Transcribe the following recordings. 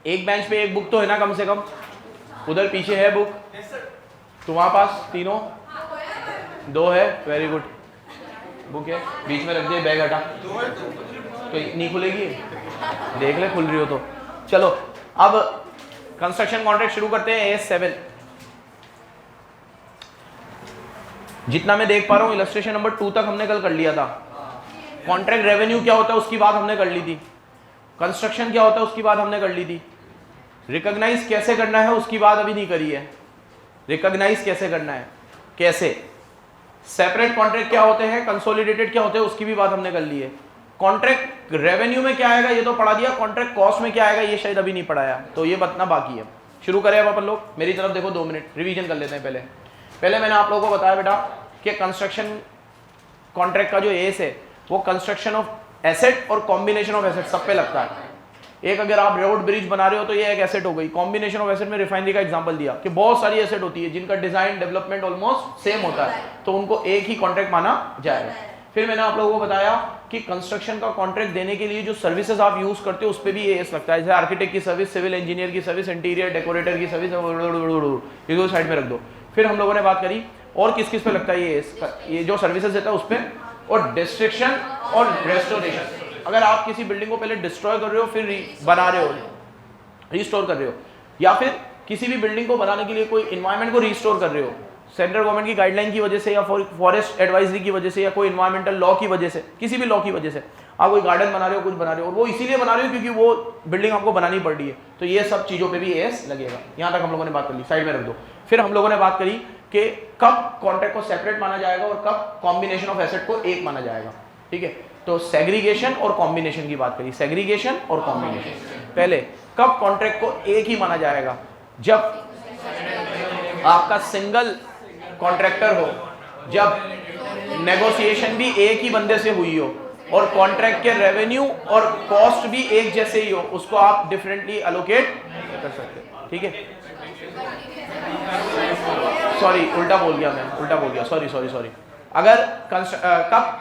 एक बेंच पे एक बुक तो है ना कम से कम, उधर पीछे है बुक, तो वहां पास तीनों, दो है, वेरी गुड, बुक है, बीच में रख दिए, बैग हटा, तो नहीं खुलेगी, देख ले खुल रही हो तो। चलो अब कंस्ट्रक्शन कॉन्ट्रैक्ट शुरू करते हैं। AS7 जितना मैं देख पा रहा हूं इलस्ट्रेशन नंबर 2 तक हमने कल कर लिया था। कॉन्ट्रैक्ट रेवेन्यू क्या होता है उसकी बात हमने कर ली थी, कंस्ट्रक्शन क्या होता है उसकी बात हमने कर ली थी, रिकॉग्नाइज कैसे करना है उसकी बात अभी नहीं करी है, रिकॉग्नाइज कैसे करना है, कैसे, सेपरेट कॉन्ट्रैक्ट क्या होते हैं, कंसोलिडेटेड क्या होते हैं उसकी भी बात हमने कर ली है। कॉन्ट्रैक्ट रेवेन्यू में क्या आएगा ये तो पढ़ा दिया, कॉन्ट्रैक्ट कॉस्ट में क्या आएगा ये शायद अभी नहीं पढ़ाया, तो ये बताना बाकी है। शुरू करें अब अपन लोग, मेरी तरफ देखो 2 मिनट रिवीजन कर लेते हैं। पहले मैंने आप लोगों को बताया बेटा कि कंस्ट्रक्शन कॉन्ट्रैक्ट का जो एस है वो कंस्ट्रक्शन ऑफ एसेट और कॉम्बिनेशन ऑफ एसेट सब पे लगता है। एक अगर आप रोड ब्रिज बना रहे हो तो ये एक एसेट हो गई, कॉम्बिनेशन ऑफ एसेट में रिफाइनरी का एग्जांपल दिया कि बहुत सारी एसेट होती है जिनका डिजाइन डेवलपमेंट ऑलमोस्ट सेम होता है, तो उनको एक ही कॉन्ट्रैक्ट माना जाएगा। फिर मैंने आप लोगों को बताया कि कंस्ट्रक्शन का कॉन्ट्रैक्ट देने के लिए जो सर्विसेज आप यूज करते हो उस पर भी एएस लगता है, जैसे आर्किटेक्ट की सर्विस, सिविल इंजीनियर की सर्विस, इंटीरियर डेकोरेटर की सर्विस, इसको साइड में रख दो। फिर हम लोगों ने बात करी और किस किस पे लगता है ये जो सर्विसेज देता है उस पर, और डिस्ट्रक्शन और रेस्टोरेशन। अगर आप किसी बिल्डिंग को पहले डिस्ट्रॉय कर रहे हो फिर बना रहे हो, रिस्टोर कर रहे हो, या फिर किसी भी बिल्डिंग को बनाने के लिए कोई इन्वायरमेंट को रिस्टोर कर रहे हो सेंट्रल गवर्नमेंट की गाइडलाइन की वजह से या फॉरेस्ट एडवाइजरी की वजह से या कोई इन्वायरमेंटल लॉ की वजह से, किसी भी लॉ की वजह से आप कोई गार्डन बना रहे हो, कुछ बना रहे हो, और वो इसीलिए बना रहे हो क्योंकि वो बिल्डिंग आपको बनानी पड़ रही है, तो ये सब चीजों पे भी एएस लगेगा। यहां तक हम लोगों ने बात कर ली, साइड में रख दो। फिर हम लोगों ने बात करी कि कब कॉन्ट्रैक्ट को सेपरेट माना जाएगा और कब कॉम्बिनेशन ऑफ एसेट को एक माना जाएगा। ठीक है, तो सेग्रीगेशन और कॉम्बिनेशन की बात करी, सेग्रीगेशन और कॉम्बिनेशन। पहले कब कॉन्ट्रैक्ट को एक ही माना जाएगा, जब आपका सिंगल कॉन्ट्रैक्टर हो, जब नेगोशिएशन भी एक ही बंदे से हुई हो और कॉन्ट्रैक्ट के रेवेन्यू और कॉस्ट भी एक जैसे ही हो, उसको आप डिफरेंटली एलोकेट कर सकते हैं। ठीक है, सॉरी उल्टा बोल गया मैं, उल्टा बोल गया, सॉरी। अगर कब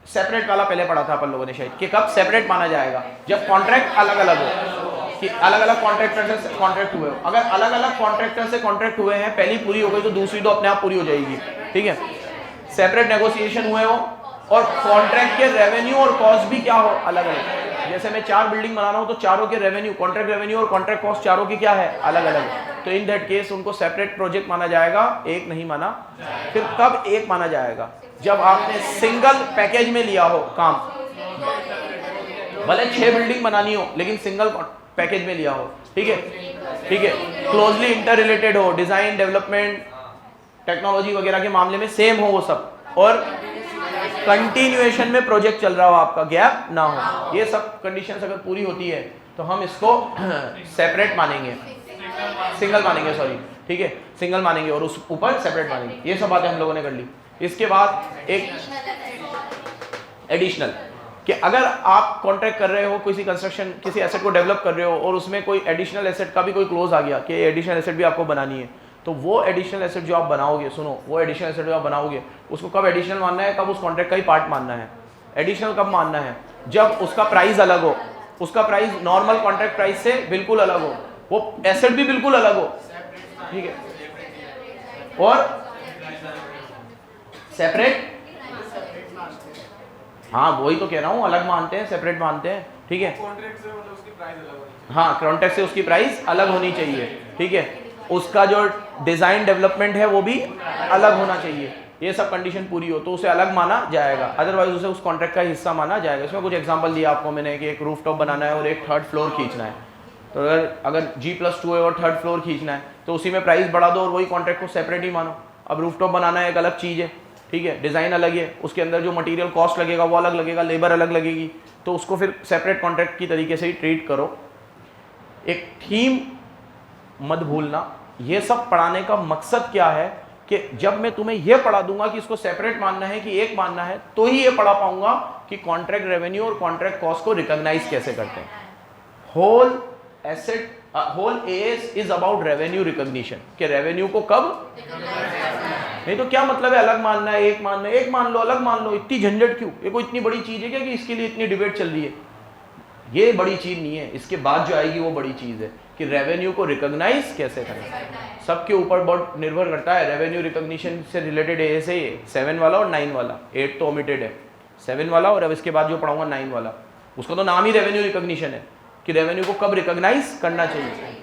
सेपरेट वाला पहले पढ़ा था अपन लोगों ने शायद, कि कब सेपरेट माना जाएगा, जब कॉन्ट्रैक्ट अलग अलग हो, कि अलग अलग कॉन्ट्रैक्टर से कॉन्ट्रैक्ट हुए हो। अगर अलग अलग कॉन्ट्रैक्टर से कॉन्ट्रैक्ट हुए हैं, पहली पूरी हो गई तो दूसरी तो अपने आप पूरी हो जाएगी। ठीक है, सेपरेट नेगोशिएशन हुए हो और कॉन्ट्रैक्ट के रेवेन्यू और कॉस्ट भी क्या हो, अलग अलग। जैसे मैं 4 बिल्डिंग बना रहा हूं तो चारों के रेवेन्यू, कॉन्ट्रैक्ट रेवेन्यू और कॉन्ट्रैक्ट कॉस्ट चारों की क्या है, अलग अलग, तो इन दैट केस उनको सेपरेट प्रोजेक्ट माना जाएगा, एक नहीं माना। फिर कब एक माना जाएगा, जब आपने सिंगल पैकेज में लिया हो काम, भले 6 बिल्डिंग बनानी हो लेकिन सिंगल पैकेज में लिया हो। ठीक है, क्लोजली इंटर रिलेटेड हो, डिजाइन डेवलपमेंट टेक्नोलॉजी वगैरह के मामले में सेम हो वो सब, और कंटिन्यूएशन में प्रोजेक्ट चल रहा हो, आपका गैप ना हो, ये सब कंडीशंस अगर पूरी होती है तो हम इसको सेपरेट मानेंगे, सिंगल मानेंगे, सॉरी। ठीक है, सिंगल मानेंगे और उस ऊपर सेपरेट मानेंगे। ये सब बातें हम लोगों ने कर ली। इसके बाद एक एडिशनल, कि अगर आप कॉन्ट्रैक्ट कर रहे हो किसी कंस्ट्रक्शन, किसी एसेट को डेवलप कर रहे हो और उसमें कोई एडिशनल एसेट का भी कोई क्लोज आ गया कि एडिशनल एसेट भी आपको बनानी है, तो वो एडिशनल एसेट जो आप बनाओगे, सुनो, वो एडिशनल एसेट जो आप बनाओगे उसको कब एडिशनल मानना है, कब उस कॉन्ट्रैक्ट का ही पार्ट मानना है। एडिशनल कब मानना है, जब उसका प्राइस अलग हो, उसका प्राइस नॉर्मल कॉन्ट्रैक्ट प्राइस से बिल्कुल अलग हो, वो एसेट भी बिल्कुल अलग हो। ठीक है, और सेपरेट, हाँ वही तो कह रहा हूँ, अलग मानते हैं, सेपरेट मानते हैं। ठीक है, हाँ कॉन्ट्रैक्ट से उसकी प्राइस अलग होनी चाहिए। ठीक है, उसका जो डिजाइन डेवलपमेंट है वो भी अलग होना चाहिए, ये सब कंडीशन पूरी हो तो उसे अलग माना जाएगा, अदरवाइज उसे उस कॉन्ट्रैक्ट का हिस्सा माना जाएगा। इसमें कुछ एग्जांपल दिया आपको मैंने कि एक रूफ टॉप बनाना है और एक 3rd फ्लोर खींचना है, तो अगर G+2 है और 3rd फ्लोर खींचना है तो उसी में प्राइस बढ़ा दो और वही कॉन्ट्रैक्ट को सेपरेट ही मानो। अब रूफ टॉप बनाना है एक अलग चीज़ है, ठीक है, डिज़ाइन अलग है, उसके अंदर जो मटेरियल कॉस्ट लगेगा वो अलग लगेगा, लेबर अलग लगेगी, तो उसको फिर सेपरेट कॉन्ट्रैक्ट की तरीके से ही ट्रीट करो। एक थीम मत भूलना, ये सब पढ़ाने का मकसद क्या है कि जब मैं तुम्हें यह पढ़ा दूंगा कि इसको सेपरेट मानना है कि एक मानना है, तो ही ये पढ़ा पाऊंगा कि कॉन्ट्रैक्ट रेवेन्यू और कॉन्ट्रैक्ट कॉस्ट को रिकॉग्नाइज कैसे करते हैं। Whole asset, whole AS is about revenue recognition, कि रेवेन्यू को कब, नहीं तो क्या मतलब है अलग मानना है, एक मानना है, एक मान लो, अलग मान लो, इतनी झंझट क्यों, ये कोई इतनी बड़ी चीज है क्या कि इसके लिए इतनी डिबेट चल रही है। ये बड़ी चीज नहीं है, इसके बाद जो आएगी वो बड़ी चीज है कि रेवेन्यू को रिकॉग्नाइज कैसे करें। सबके ऊपर बहुत निर्भर करता है। रेवेन्यू रिकॉग्निशन से रिलेटेड है ऐसे ही 7 वाला और 9 वाला, 8 तो ओमिटेड है, 7 वाला और अब इसके बाद जो पढ़ाऊंगा 9 वाला, उसका तो नाम ही रेवेन्यू रिकॉग्निशन है कि रेवेन्यू को कब रिकॉग्नाइज करना चाहिए।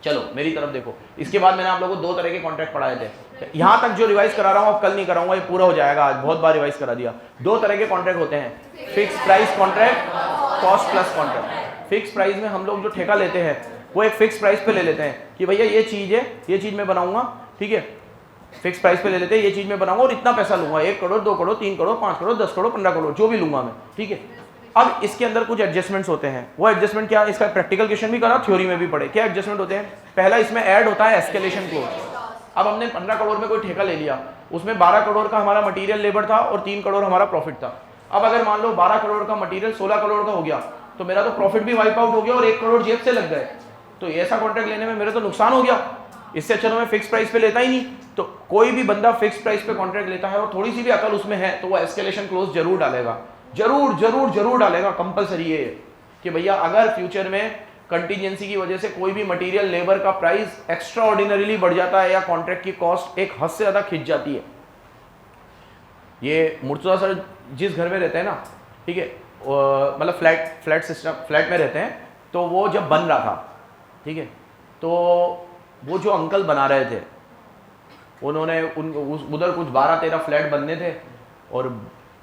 चलो मेरी तरफ देखो, इसके बाद मैंने आप लोगों को 2 तरह के कॉन्ट्रैक्ट पढ़ाए थे, यहां तक जो रिवाइज करा रहा हूं अब कल नहीं कराऊंगा, ये पूरा हो जाएगा आज, बहुत बार रिवाइज करा दिया। 2 तरह के कॉन्ट्रैक्ट होते हैं, fix price contract, cost plus contract. Fix price में हम लोग जो ठेका लेते हैं वो एक फिक्स प्राइस पे ले लेते हैं कि भैया ये चीज है, ये चीज मैं बनाऊंगा, ठीक है, फिक्स प्राइस पे ले लेते हैं, ये चीज मैं बनाऊंगा और इतना पैसा लूंगा, 1 करोड़ 2 करोड़ 3 करोड़ 5 करोड़ 10 करोड़ 15 करोड़ जो भी लूंगा मैं, ठीक है। अब इसके अंदर कुछ एडजस्टमेंट्स होते हैं, वो एडजस्टमेंट क्या, इसका प्रैक्टिकल क्वेश्चन भी करा, थ्योरी में भी पढ़े, क्या एडजस्टमेंट होते हैं। पहला इसमें ऐड होता है एस्केलेशन क्लॉज। अब हमने 15 करोड़ में कोई ठेका ले लिया, उसमें 12 करोड़ का हमारा मटेरियल लेबर था और 3 करोड़ हमारा प्रॉफिट था। अब अगर मान लो 12 करोड़ का मटेरियल 16 करोड़ का हो गया तो मेरा तो प्रॉफिट भी वाइप आउट हो गया और 1 करोड़ जेब से लग गए, तो ऐसा कॉन्ट्रैक्ट लेने में मेरे तो नुकसान हो गया। इससे अच्छा तो मैं फिक्स प्राइस पे लेता ही नहीं। तो कोई भी बंदा फिक्स प्राइस पे कॉन्ट्रैक्ट लेता है और थोड़ी सी भी अकल उसमें है तो वो एस्केलेशन क्लॉज जरूर डालेगा, जरूर जरूर जरूर डालेगा, कंपलसरी है कि भैया अगर फ्यूचर में कंटीजेंसी की वजह से कोई भी मटेरियल लेबर का प्राइस एक्स्ट्रा ऑर्डिनरीली बढ़ जाता है या कॉन्ट्रैक्ट की कॉस्ट एक हद से ज्यादा खिंच जाती है। ये मुर्तजा सर जिस घर में रहते हैं ना, ठीक है, मतलब फ्लैट सिस्टम, फ्लैट में रहते हैं, तो वो जब बन रहा था, ठीक है, तो वो जो अंकल बना रहे थे उन्होंने उधर कुछ 12-13 फ्लैट बनने थे और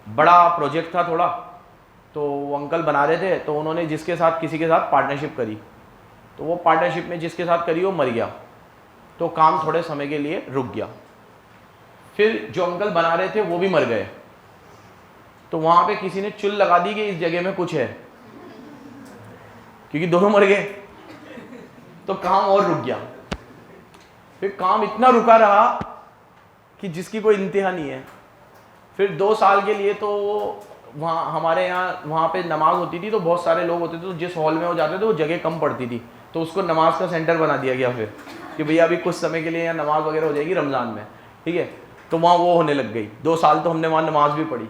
बड़ा प्रोजेक्ट था थोड़ा, तो वो अंकल बना रहे थे, तो उन्होंने जिसके साथ किसी के साथ पार्टनरशिप करी, तो वो पार्टनरशिप में जिसके साथ करी वो मर गया, तो काम थोड़े समय के लिए रुक गया। फिर जो अंकल बना रहे थे वो भी मर गए, तो वहां पे किसी ने चुल लगा दी कि इस जगह में कुछ है, क्योंकि दोनों मर गए, तो काम और रुक गया। फिर काम इतना रुका रहा कि जिसकी कोई इंतहा नहीं है। फिर 2 साल के लिए तो वहाँ हमारे यहाँ वहाँ पे नमाज होती थी, तो बहुत सारे लोग होते थे, तो जिस हॉल में वो जाते थे वो जगह कम पड़ती थी, तो उसको नमाज का सेंटर बना दिया गया फिर कि भैया अभी कुछ समय के लिए यहाँ नमाज वगैरह हो जाएगी रमज़ान में, ठीक है। तो वहाँ वो होने लग गई। 2 साल तो हमने वहाँ नमाज भी पढ़ी।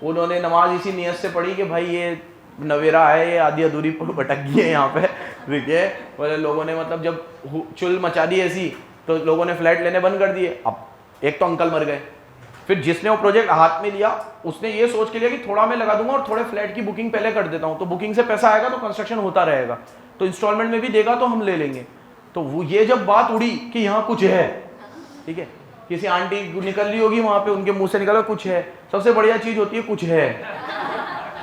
उन्होंने नमाज इसी नियत से पढ़ी कि भाई ये नवेरा है, ये आधी अधूरी भटक गई है यहाँ पे, ठीक है। बोले लोगों ने मतलब जब चुल मचा दी ऐसी, तो लोगों ने फ्लैट लेने बंद कर दिए। अब एक तो अंकल मर गए, फिर जिसने वो प्रोजेक्ट हाथ में लिया उसने ये सोच के लिया कि थोड़ा मैं लगा दूंगा और थोड़े फ्लैट की बुकिंग पहले कर देता हूँ, तो बुकिंग से पैसा आएगा तो कंस्ट्रक्शन होता रहेगा, तो इंस्टॉलमेंट में भी देगा तो हम ले लेंगे। तो वो ये जब बात उड़ी कि यहाँ कुछ है, ठीक है, किसी आंटी निकल रही होगी वहां पे, उनके मुंह से निकला कुछ है, सबसे बढ़िया चीज होती है कुछ है,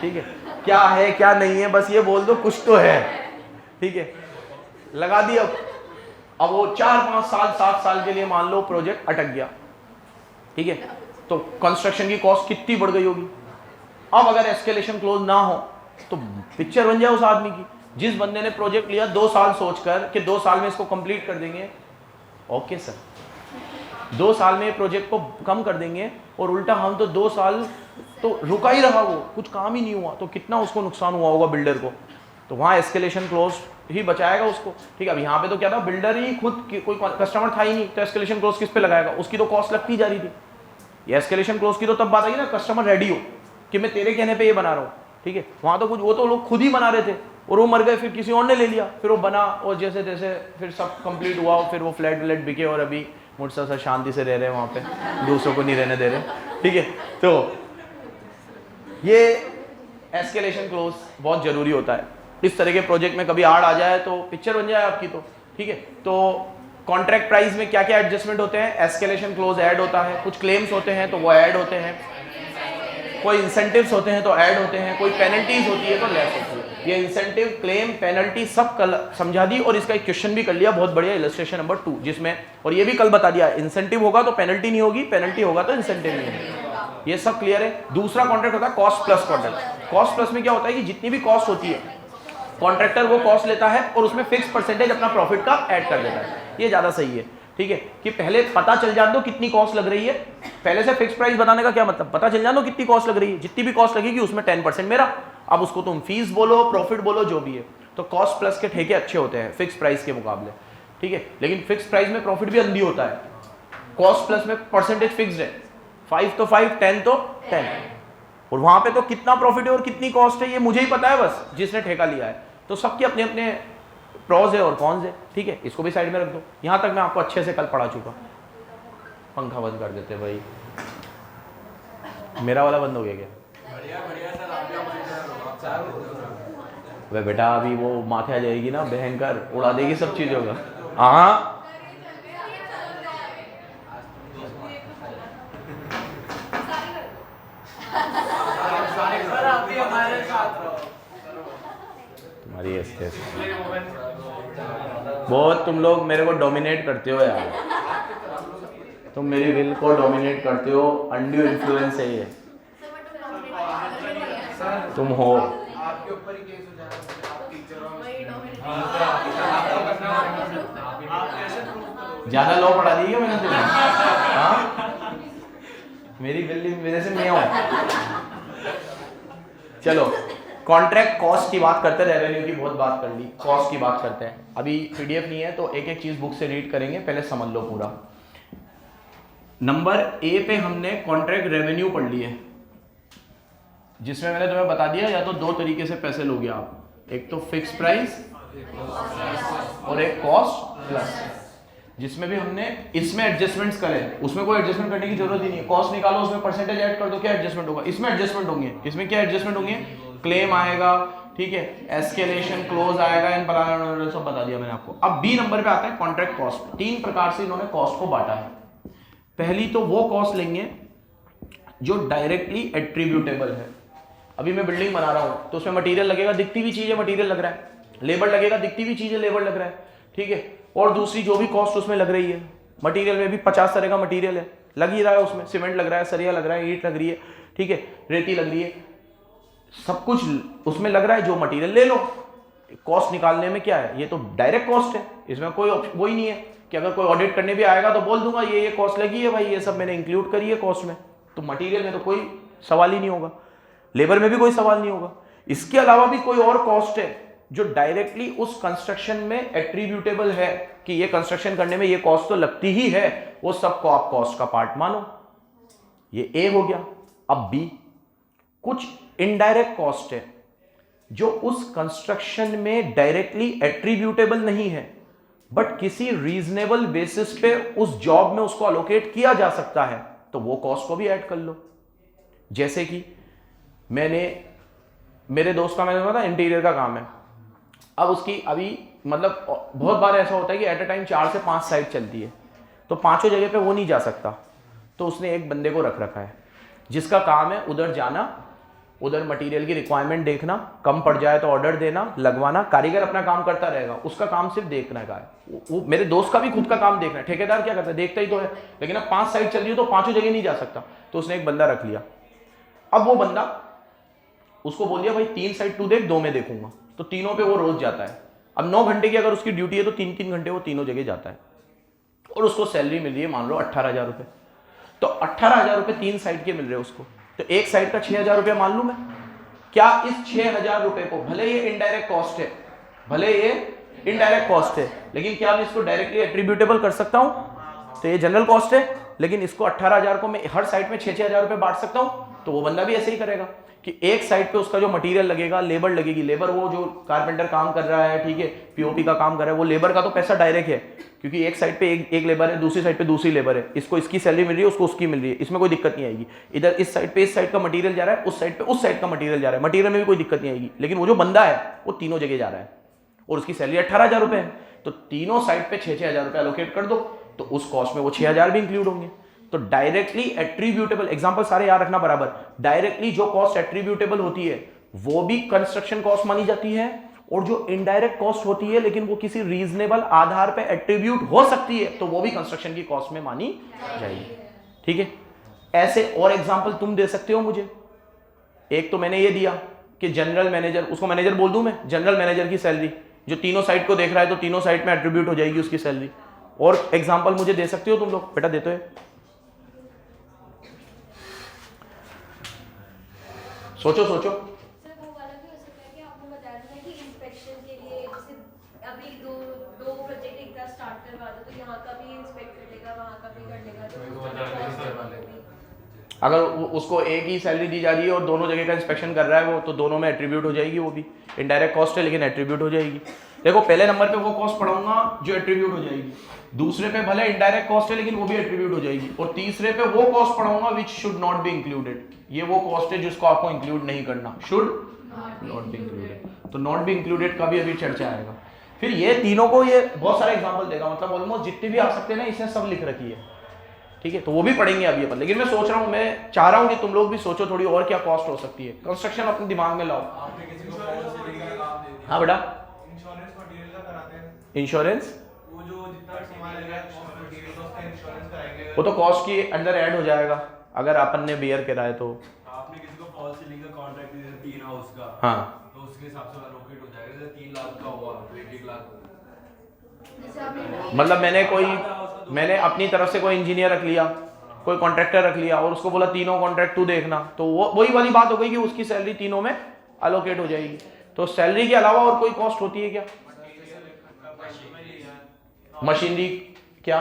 ठीक है, क्या है क्या नहीं है बस ये बोल दो कुछ तो है, ठीक है, लगा दी। अब वो 4-5 साल 7 साल के लिए मान लो प्रोजेक्ट अटक गया, ठीक है, तो कंस्ट्रक्शन की कॉस्ट कितनी बढ़ गई होगी। अब अगर एस्केलेशन क्लोज ना हो तो पिक्चर बन जाए उस आदमी की। जिस बंदे ने प्रोजेक्ट लिया 2 साल सोचकर कि 2 साल में इसको कंप्लीट कर देंगे, ओके सर, 2 साल में प्रोजेक्ट को कम कर देंगे, और उल्टा हम तो 2 साल तो रुका ही रहा, वो कुछ काम ही नहीं हुआ, तो कितना उसको नुकसान हुआ होगा बिल्डर को। तो वहाँ एस्केलेशन क्लोज ही बचाएगा उसको, ठीक है। अब यहाँ पे तो क्या था, बिल्डर ही खुद कोई कस्टमर था ही नहीं, तो एस्केलेशन क्लोज किस पे लगाएगा, उसकी तो कॉस्ट लगती जा रही थी। ये एस्केलेशन क्लोज की तो तब बात आई ना कस्टमर रेडी हो कि मैं तेरे कहने पे ये बना रहा हूँ, ठीक है। वहाँ तो कुछ वो तो लोग खुद ही बना रहे थे और वो मर गए, फिर किसी और ने ले लिया, फिर वो बना और जैसे जैसे फिर सब कंप्लीट हुआ, फिर वो फ्लैट व्लैट बिके और अभी मुझसे सर शांति से रह रहे हैं वहाँ पे, दूसरों को नहीं रहने दे रहे, ठीक है। तो ये एस्केलेशन क्लोज बहुत जरूरी होता है। इस तरह के प्रोजेक्ट में कभी आड़ आ जाए तो पिक्चर बन जाए आपकी, तो ठीक है। तो कॉन्ट्रैक्ट प्राइस में क्या क्या एडजस्टमेंट होते हैं, एस्केलेशन क्लोज ऐड होता है, कुछ क्लेम्स होते हैं तो वो ऐड होते हैं, कोई इंसेंटिव्स होते हैं तो ऐड होते हैं, कोई पेनल्टीज होती है तो लेस होती है। ये इंसेंटिव, क्लेम, पेनल्टी सब कल समझा दी, और इसका एक क्वेश्चन भी कर लिया बहुत बढ़िया, इलस्ट्रेशन नंबर 2, जिसमें, और ये भी कल बता दिया, इंसेंटिव होगा तो पेनल्टी नहीं होगी, पेनल्टी होगा तो इंसेंटिव नहीं होगा, ये सब क्लियर है। दूसरा कॉन्ट्रैक्ट होता है cost plus contract. Cost plus में क्या होता है कि जितनी भी कॉस्ट होती है कॉन्ट्रैक्टर वो कॉस्ट लेता है और उसमें फिक्स परसेंटेज अपना प्रॉफिट का ऐड कर देता है, ये ज्यादा सही है, ठीक है। कि पहले पता चल जाए दो कितनी कॉस्ट लग रही है, पहले से फिक्स प्राइस बताने का क्या मतलब, पता चल जाए दो कितनी कॉस्ट लग रही है, जितनी भी कॉस्ट लगेगी उसमें 10% मेरा। अब उसको तुम फीस बोलो, प्रॉफिट बोलो, जो भी है। तो कॉस्ट प्लस के ठेके अच्छे होते हैं फिक्स प्राइस के मुकाबले, ठीक है। लेकिन फिक्स प्राइस में प्रॉफिट भी अंधी होता है, कॉस्ट प्लस में परसेंटेज फिक्स्ड है, 5 तो 5, 10 तो 10, और वहां पे तो कितना प्रॉफिट है और कितनी कॉस्ट है ये मुझे ही पता है बस, जिसने ठेका लिया है। तो सबके अपने अपने प्रॉज है और कॉन्स है, ठीक है, इसको भी साइड में रख दो। यहां तक मैं आपको अच्छे से कल पढ़ा चुका। पंखा बंद कर देते भाई, मेरा वाला बंद हो गया क्या? वे बेटा अभी वो माथे आ जाएगी ना, भयंकर उड़ा देगी सब चीजों का। हाँ तुम्हारी ऐसे बहुत तुम लोग मेरे को डोमिनेट करते हो यार, तुम मेरी विल को डोमिनेट करते हो, अनड्यू इन्फ्लुएंस है ये तुम हो। आपके ऊपर ही केस हो जाएगा, आप टीचर हो। ज्यादा लो पढ़ा दी क्या मैंने तुम्हें? हाँ मेरी विल की वजह से मैं हूँ। चलो कॉन्ट्रैक्ट कॉस्ट की बात करते हैं, रेवेन्यू की बहुत बात कर ली, कॉस्ट की बात करते हैं। अभी पीडीएफ नहीं है तो एक एक चीज बुक से रीड करेंगे, पहले समझ लो पूरा। नंबर ए पे हमने कॉन्ट्रैक्ट रेवेन्यू पढ़ ली है, जिसमें मैंने तुम्हें बता दिया या तो दो तरीके से पैसे लोगे आप, एक तो फिक्स प्राइस और एक कॉस्ट प्लस, जिसमें भी हमने इसमें एडजस्टमेंट्स करे, उसमें कोई एडजस्टमेंट करने की जरूरत ही नहीं है। कॉस्ट निकालो, उसमें परसेंटेज ऐड कर दो, क्या एडजस्टमेंट होगा? इसमें एडजस्टमेंट होंगे। इसमें क्या एडजस्टमेंट होंगे? क्लेम आएगा, ठीक है, एस्केलेशन क्लोज आएगा, इन पर सब बता दिया मैंने आपको। अब बी नंबर पे आता है कॉन्ट्रैक्ट कॉस्ट। तीन प्रकार से इन्होंने कॉस्ट को बांटा है। पहली तो वो कॉस्ट लेंगे जो डायरेक्टली एट्रीब्यूटेबल है। अभी मैं बिल्डिंग बना रहा हूं तो उसमें मटेरियल लगेगा, दिखती हुई चीज है मटेरियल लग रहा है, लेबर लगेगा, दिखती हुई चीज है लेबर लग रहा है, ठीक है। और दूसरी जो भी कॉस्ट उसमें लग रही है, मटेरियल में भी 50 तरह का मटेरियल है, लग ही रहा है उसमें, सीमेंट लग रहा है, सरिया लग रहा है, ईंट लग रही है, ठीक है, रेती लग रही है, सब कुछ उसमें लग रहा है, जो मटेरियल ले लो। कॉस्ट निकालने में क्या है, ये तो डायरेक्ट कॉस्ट है, इसमें कोई वही नहीं है कि अगर कोई ऑडिट करने भी आएगा तो बोल दूंगा ये कॉस्ट लगी है भाई, ये सब मैंने इंक्लूड करी है कॉस्ट में। तो मटेरियल में तो कोई सवाल ही नहीं होगा, लेबर में भी कोई सवाल नहीं होगा। इसके अलावा भी कोई और कॉस्ट है जो डायरेक्टली उस कंस्ट्रक्शन में एट्रीब्यूटेबल है कि ये कंस्ट्रक्शन करने में ये कॉस्ट तो लगती ही है, वो सबको आप कॉस्ट का पार्ट मानो। ये ए हो गया। अब बी, कुछ इनडायरेक्ट कॉस्ट है जो उस कंस्ट्रक्शन में डायरेक्टली एट्रीब्यूटेबल नहीं है, बट किसी रीजनेबल बेसिस पे उस जॉब में उसको अलोकेट किया जा सकता है, तो वो कॉस्ट को भी ऐड कर लो। जैसे कि मेरे दोस्त का मैंने बताया इंटीरियर का काम है, अब उसकी अभी मतलब बहुत बार ऐसा होता है कि एट अ टाइम 4 से 5 साइट चलती है, तो पांचों जगह पे वो नहीं जा सकता, तो उसने एक बंदे को रख रखा है जिसका काम है उधर जाना, उधर मटेरियल की रिक्वायरमेंट देखना, कम पड़ जाए तो ऑर्डर देना, लगवाना, कारीगर अपना काम करता रहेगा, उसका काम सिर्फ देखने का है। वो मेरे दोस्त का भी खुद का काम देखना है, ठेकेदार क्या करता है, देखता ही तो है, लेकिन अब 5 साइट चल रही है तो पांचों जगह नहीं जा सकता, तो उसने एक बंदा रख लिया। अब वो बंदा, उसको बोल दिया भाई 3 साइट तू देख, 2 में देखूंगा, तो तीनों पे वो रोज जाता है। अब 9 घंटे की अगर उसकी ड्यूटी है तो 3-3 घंटे वो तीनों जगह जाता है, और उसको सैलरी मिल रही है मान लो 18,000 रुपये। तो 18,000 रुपये 3 साइट के मिल रहे हैं उसको, तो एक साइट का 6,000 रुपया मान लू मैं। क्या इस 6,000 रुपये को, भले ये इनडायरेक्ट कॉस्ट है, भले ये इनडायरेक्ट कॉस्ट है, लेकिन क्या मैं इसको डायरेक्टली एट्रीब्यूटेबल कर सकता हूं? तो ये जनरल कॉस्ट है, लेकिन इसको 18,000 को मैं हर साइट में 6,000 रुपये बांट सकता हूं। तो वो बंदा भी ऐसे ही करेगा कि एक साइड पे उसका जो मटेरियल लगेगा, लेबर लगेगी, लेबर वो जो कारपेंटर काम कर रहा है, ठीक है, पीओपी का काम कर रहा है, वो लेबर का तो पैसा डायरेक्ट है, क्योंकि एक साइड पे एक लेबर है, दूसरी साइड पे दूसरी लेबर है, इसको इसकी सैलरी मिल रही है, उसको उसकी मिल रही है, इसमें कोई दिक्कत नहीं आएगी। इधर इस साइड पे इस साइड का मटेरियल जा रहा है, उस साइड पे उस साइड का मटेरियल जा रहा है, मटेरियल में भी कोई दिक्कत नहीं आएगी, लेकिन वो जो बंदा है वो तीनों जगह जा रहा है और उसकी सैलरी 18,000 रुपये है, तो तीनों साइड पे 6,000 रुपये एलोकेट कर दो, तो उस कॉस्ट में वो 6,000 भी इंक्लूड होंगे। तो डायरेक्टली एट्रीब्यूटेबल, एग्जांपल सारे याद रखना बराबर, डायरेक्टली जो कॉस्ट एट्रीब्यूटेबल होती है वो भी कंस्ट्रक्शन कॉस्ट मानी जाती है, और जो इनडायरेक्ट कॉस्ट होती है लेकिन वो किसी रीजनेबल आधार पे एट्रीब्यूट हो सकती है, तो वो भी कंस्ट्रक्शन की कॉस्ट में मानी जाएगी। ठीक है, ऐसे और एग्जांपल तुम दे सकते हो मुझे। एक तो मैंने ये दिया कि जनरल मैनेजर, उसको मैनेजर बोल दूं मैं, जनरल मैनेजर की सैलरी जो तीनों साइट को देख रहा है तो तीनों साइट में एट्रीब्यूट हो जाएगी उसकी सैलरी। और एग्जांपल मुझे दे सकते हो तुम लोग? बेटा देते हो, सोचो सोचो। सर वो वाला भी हो सकता है कि आपने बताया था कि इंस्पेक्शन के लिए जैसे अभी दो प्रोजेक्ट एक साथ स्टार्ट करवा दो, तो यहाँ का भी इंस्पेक्ट कर लेगा, वहाँ का भी कर लेगा, तो अगर उसको एक ही सैलरी दी जा रही है और दोनों जगह का इंस्पेक्शन कर रहा है वो, तो दोनों में एट्रीब्यूट हो जाएगी, वो भी इनडायरेक्ट कॉस्ट है लेकिन एट्रीब्यूट हो जाएगी। देखो पहले नंबर पे वो कॉस्ट पढ़ाऊंगा जो एट्रीब्यूट हो जाएगी, दूसरे पे भले इनडायरेक्ट कॉस्ट है लेकिन वो भी एट्रीब्यूट हो जाएगी, और तीसरे पे वो कॉस्ट पढ़ाऊंगा which should not be included, ये वो कॉस्ट है जिसको आपको इंक्लूड नहीं करना, शुड नॉट बी इंक्लूडेड। तो नॉट बी इंक्लूडेड का भी अभी चर्चा आएगा। फिर ये तीनों को ये बहुत सारे एग्जांपल देगा, मतलब ऑलमोस्ट जितने भी आ सकते हैं ना इसने सब लिख रखी है, ठीक है, तो वो भी पढ़ेंगे अभी अपन। लेकिन मैं सोच रहा हूँ, मैं चाह रहा हूँ कि तुम लोग भी सोचो थोड़ी और क्या कॉस्ट हो सकती है, कंस्ट्रक्शन अपने दिमाग में लाओ। आपने किसी को फॉल सीलिंग का काम दे दिया, हाँ बेटा, इंश्योरेंस मटेरियल का कराते हैं, इंश्योरेंस वो जो जितना सामान लगेगा मटेरियल का उसका इंश्योरेंस कराएंगे। वो तो कॉस्ट की अंदर ऐड हो जाएगा अगर अपन ने बेयर करा है तो। आपने किसी को फॉल सीलिंग का कॉन्ट्रैक्ट दिया 3 हाउस का, हाँ, तो उसके हिसाब से एलोकेट हो जाएगा। जैसे 3 लाख का हुआ तो 1 लाख, जैसे आपने मतलब मैंने अपनी तरफ से कोई इंजीनियर रख लिया, कोई कॉन्ट्रैक्टर रख लिया और उसको बोला तीनों कॉन्ट्रैक्ट तू देखना, तो वो वही वाली बात हो गई कि उसकी सैलरी तीनों में अलोकेट हो जाएगी। तो सैलरी के अलावा और कोई कॉस्ट होती है क्या? मशीनरी क्या?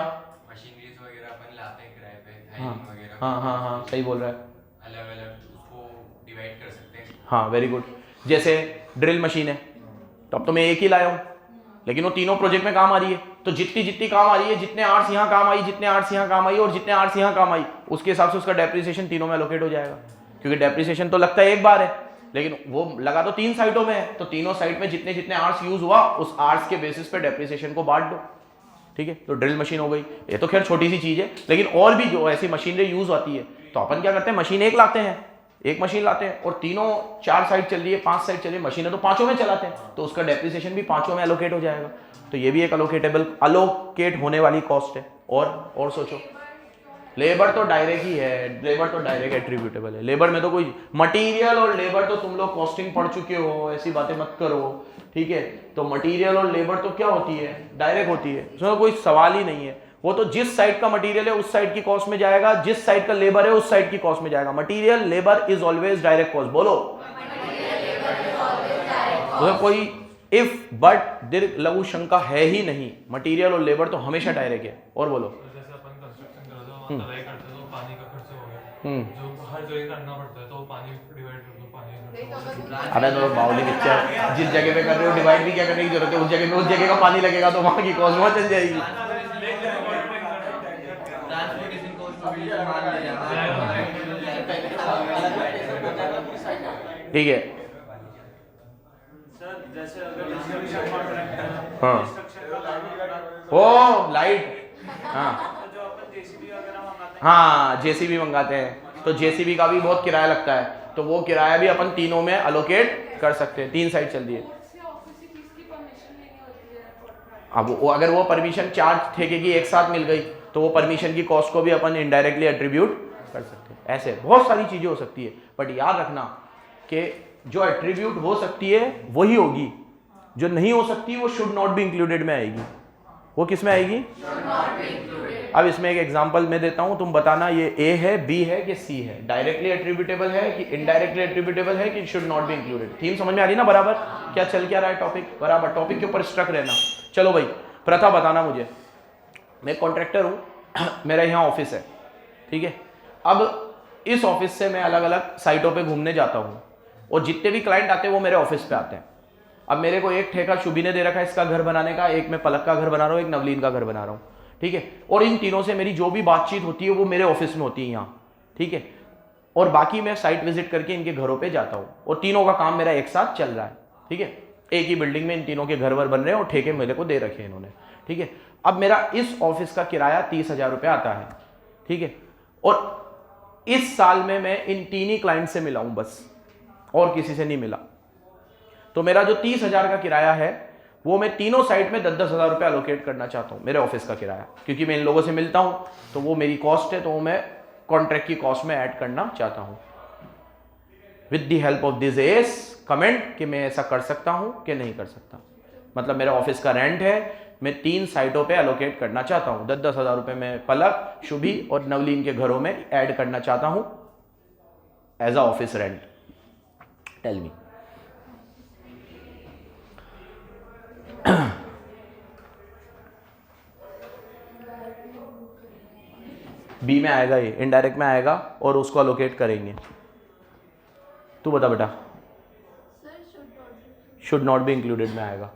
मशीनरीज वगैरह अपन लाते हैं किराए पे, हाँ हायरिंग वगैरह हाँ हाँ हाँ सही बोल रहा है, अलग अलग उसको डिवाइड कर सकते हैं। हाँ वेरी गुड। जैसे ड्रिल मशीन है तो अब तो मैं एक ही लाया हूँ लेकिन वो तीनों प्रोजेक्ट में काम आ रही है, तो जितनी जितनी काम आ रही है, जितने आर्ट्स यहाँ काम आई, जितने आर्ट्स यहाँ काम आई और जितने आर्ट्स यहाँ काम आई, उसके हिसाब से उसका डेप्रिसिएशन तीनों में एलोकेट हो जाएगा। क्योंकि डेप्रिसिएशन तो लगता है एक बार है लेकिन वो लगा तो 3 साइटों में है, तो तीनों साइट में जितने जितने आर्ट्स यूज हुआ उस आर्ट्स के बेसिस पे डेप्रिसिएशन को बांट दो, ठीक है। तो ड्रिल मशीन हो गई, ये तो खैर छोटी सी चीज है, लेकिन और भी जो ऐसी मशीनरी यूज आती है तो अपन क्या करते हैं, मशीन एक लाते हैं, एक मशीन लाते हैं और तीनों 4 साइड चल रही है, 5 साइड चल रही है, मशीनें तो पांचों में चलाते हैं, तो उसका डेप्रिसिएशन भी पांचों में एलोकेट हो जाएगा। तो ये भी एक अलोकेट होने वाली कॉस्ट है। और सोचो, लेबर तो डायरेक्ट ही है, लेबर तो डायरेक्ट एट्रीब्यूटेबल है। लेबर में तो कोई मटेरियल और लेबर तो तुम लोग कॉस्टिंग पढ़ चुके हो, ऐसी बातें मत करो, ठीक है। तो मटेरियल और लेबर तो क्या होती है, डायरेक्ट होती है, उसमें कोई सवाल ही नहीं है। वो तो जिस साइड का मटेरियल है उस साइड की कॉस्ट में जाएगा, जिस साइड का लेबर है उस साइड की कॉस्ट में जाएगा। Material labour is always direct cost. बोलो, तो कोई इफ बट दीर्घ लघु शंका है ही नहीं, मटेरियल और लेबर तो हमेशा डायरेक्ट है। और बोलो, जैसे अपन कंस्ट्रक्शन करते हैं तो तलाई करते हैं तो पानी का खर्च हो गया, जो हर जगह करना पड़ता है तो पानी डिवाइड कर दो, पानी का खर्च हो गया। अबे तो बाउली पिक्चर, जिस जगह पे कर रहे हो डिवाइड भी क्या करने की जरूरत है, उस जगह पे उस जगह का पानी लगेगा तो वहां की कॉस्ट वहां चल जाएगी। ट्रांसपोर्टेशन कॉस्ट को भी मान लिया जाना, ठीक है। सर जैसे अगर कंस्ट्रक्शन कॉन्ट्रैक्ट है, हाँ। कंस्ट्रक्शन का लाइट, ओ लाइट, हाँ तो जो अपन जेसीबी वगैरह मंगाते हैं, हाँ जेसीबी मंगाते हैं तो जेसीबी का भी बहुत किराया लगता है, तो वो किराया भी अपन तीनों में अलोकेट कर सकते हैं। 3 साइड चल रही है, अब वो अगर वो परमिशन चार्ज ठेके की एक साथ मिल गई तो वो परमिशन की कॉस्ट को भी अपन इनडायरेक्टली एट्रीब्यूट कर सकते हैं। ऐसे बहुत सारी चीजें हो सकती है, बट याद रखना कि जो एट्रीब्यूट हो सकती है वही होगी, जो नहीं हो सकती वो शुड नॉट बी इंक्लूडेड में आएगी। वो किस में आएगी? अब इसमें एक एग्जांपल मैं देता हूं, तुम बताना ये ए है, बी है कि सी है, डायरेक्टली एट्रीब्यूटेबल है कि इनडायरेक्टली एट्रीब्यूटेबल है कि should not be included. Theme समझ में आ रही ना बराबर, क्या चल क्या रहा है टॉपिक, बराबर टॉपिक के ऊपर स्ट्रक रहना। चलो भाई, प्रथा बताना मुझे, मैं कॉन्ट्रैक्टर हूं, मेरा यहाँ ऑफिस है, ठीक है। अब इस ऑफिस से मैं अलग अलग साइटों पे घूमने जाता हूँ और जितने भी क्लाइंट आते हैं वो मेरे ऑफिस पे आते हैं। अब मेरे को एक ठेका शुभी ने दे रखा है इसका घर बनाने का, एक मैं पलक का घर बना रहा हूँ, एक नवलीन का घर बना रहा हूँ, ठीक है। और इन तीनों से मेरी जो भी बातचीत होती है वो मेरे ऑफिस में होती है यहाँ, ठीक है। और बाकी मैं साइट विजिट करके इनके घरों पे जाता हूँ और तीनों का काम मेरा एक साथ चल रहा है, ठीक है। एक ही बिल्डिंग में इन तीनों के घर वर बन रहे हैं और ठेके मेरे को दे रखे हैं इन्होंने, ठीक है। अब मेरा इस ऑफिस का किराया 30,000 रुपये आता है, ठीक है। और इस साल में मैं इन 3 ही क्लाइंट से मिला हूँ बस, और किसी से नहीं मिला। तो मेरा जो 30,000 का किराया है वो मैं तीनों साइट में 10,000 रुपये एलोकेट करना चाहता हूँ, मेरे ऑफिस का किराया, क्योंकि मैं इन लोगों से मिलता हूँ तो वो मेरी कॉस्ट है, तो वो मैं कॉन्ट्रैक्ट की कॉस्ट में ऐड करना चाहता हूँ। With the help of this S comment कि मैं ऐसा कर सकता हूँ कि नहीं कर सकता। मतलब मेरा ऑफिस का रेंट है, मैं 3 साइटों पे एलोकेट करना चाहता हूँ, 10,000 रुपये में पलक, शुभी और नवलीन के घरों में ऐड करना चाहता हूँ as a office rent. Tell me. B में आएगा, ये इनडायरेक्ट में आएगा और उसको अलोकेट करेंगे। तू बता बेटा। शुड नॉट बी इंक्लूडेड में आएगा।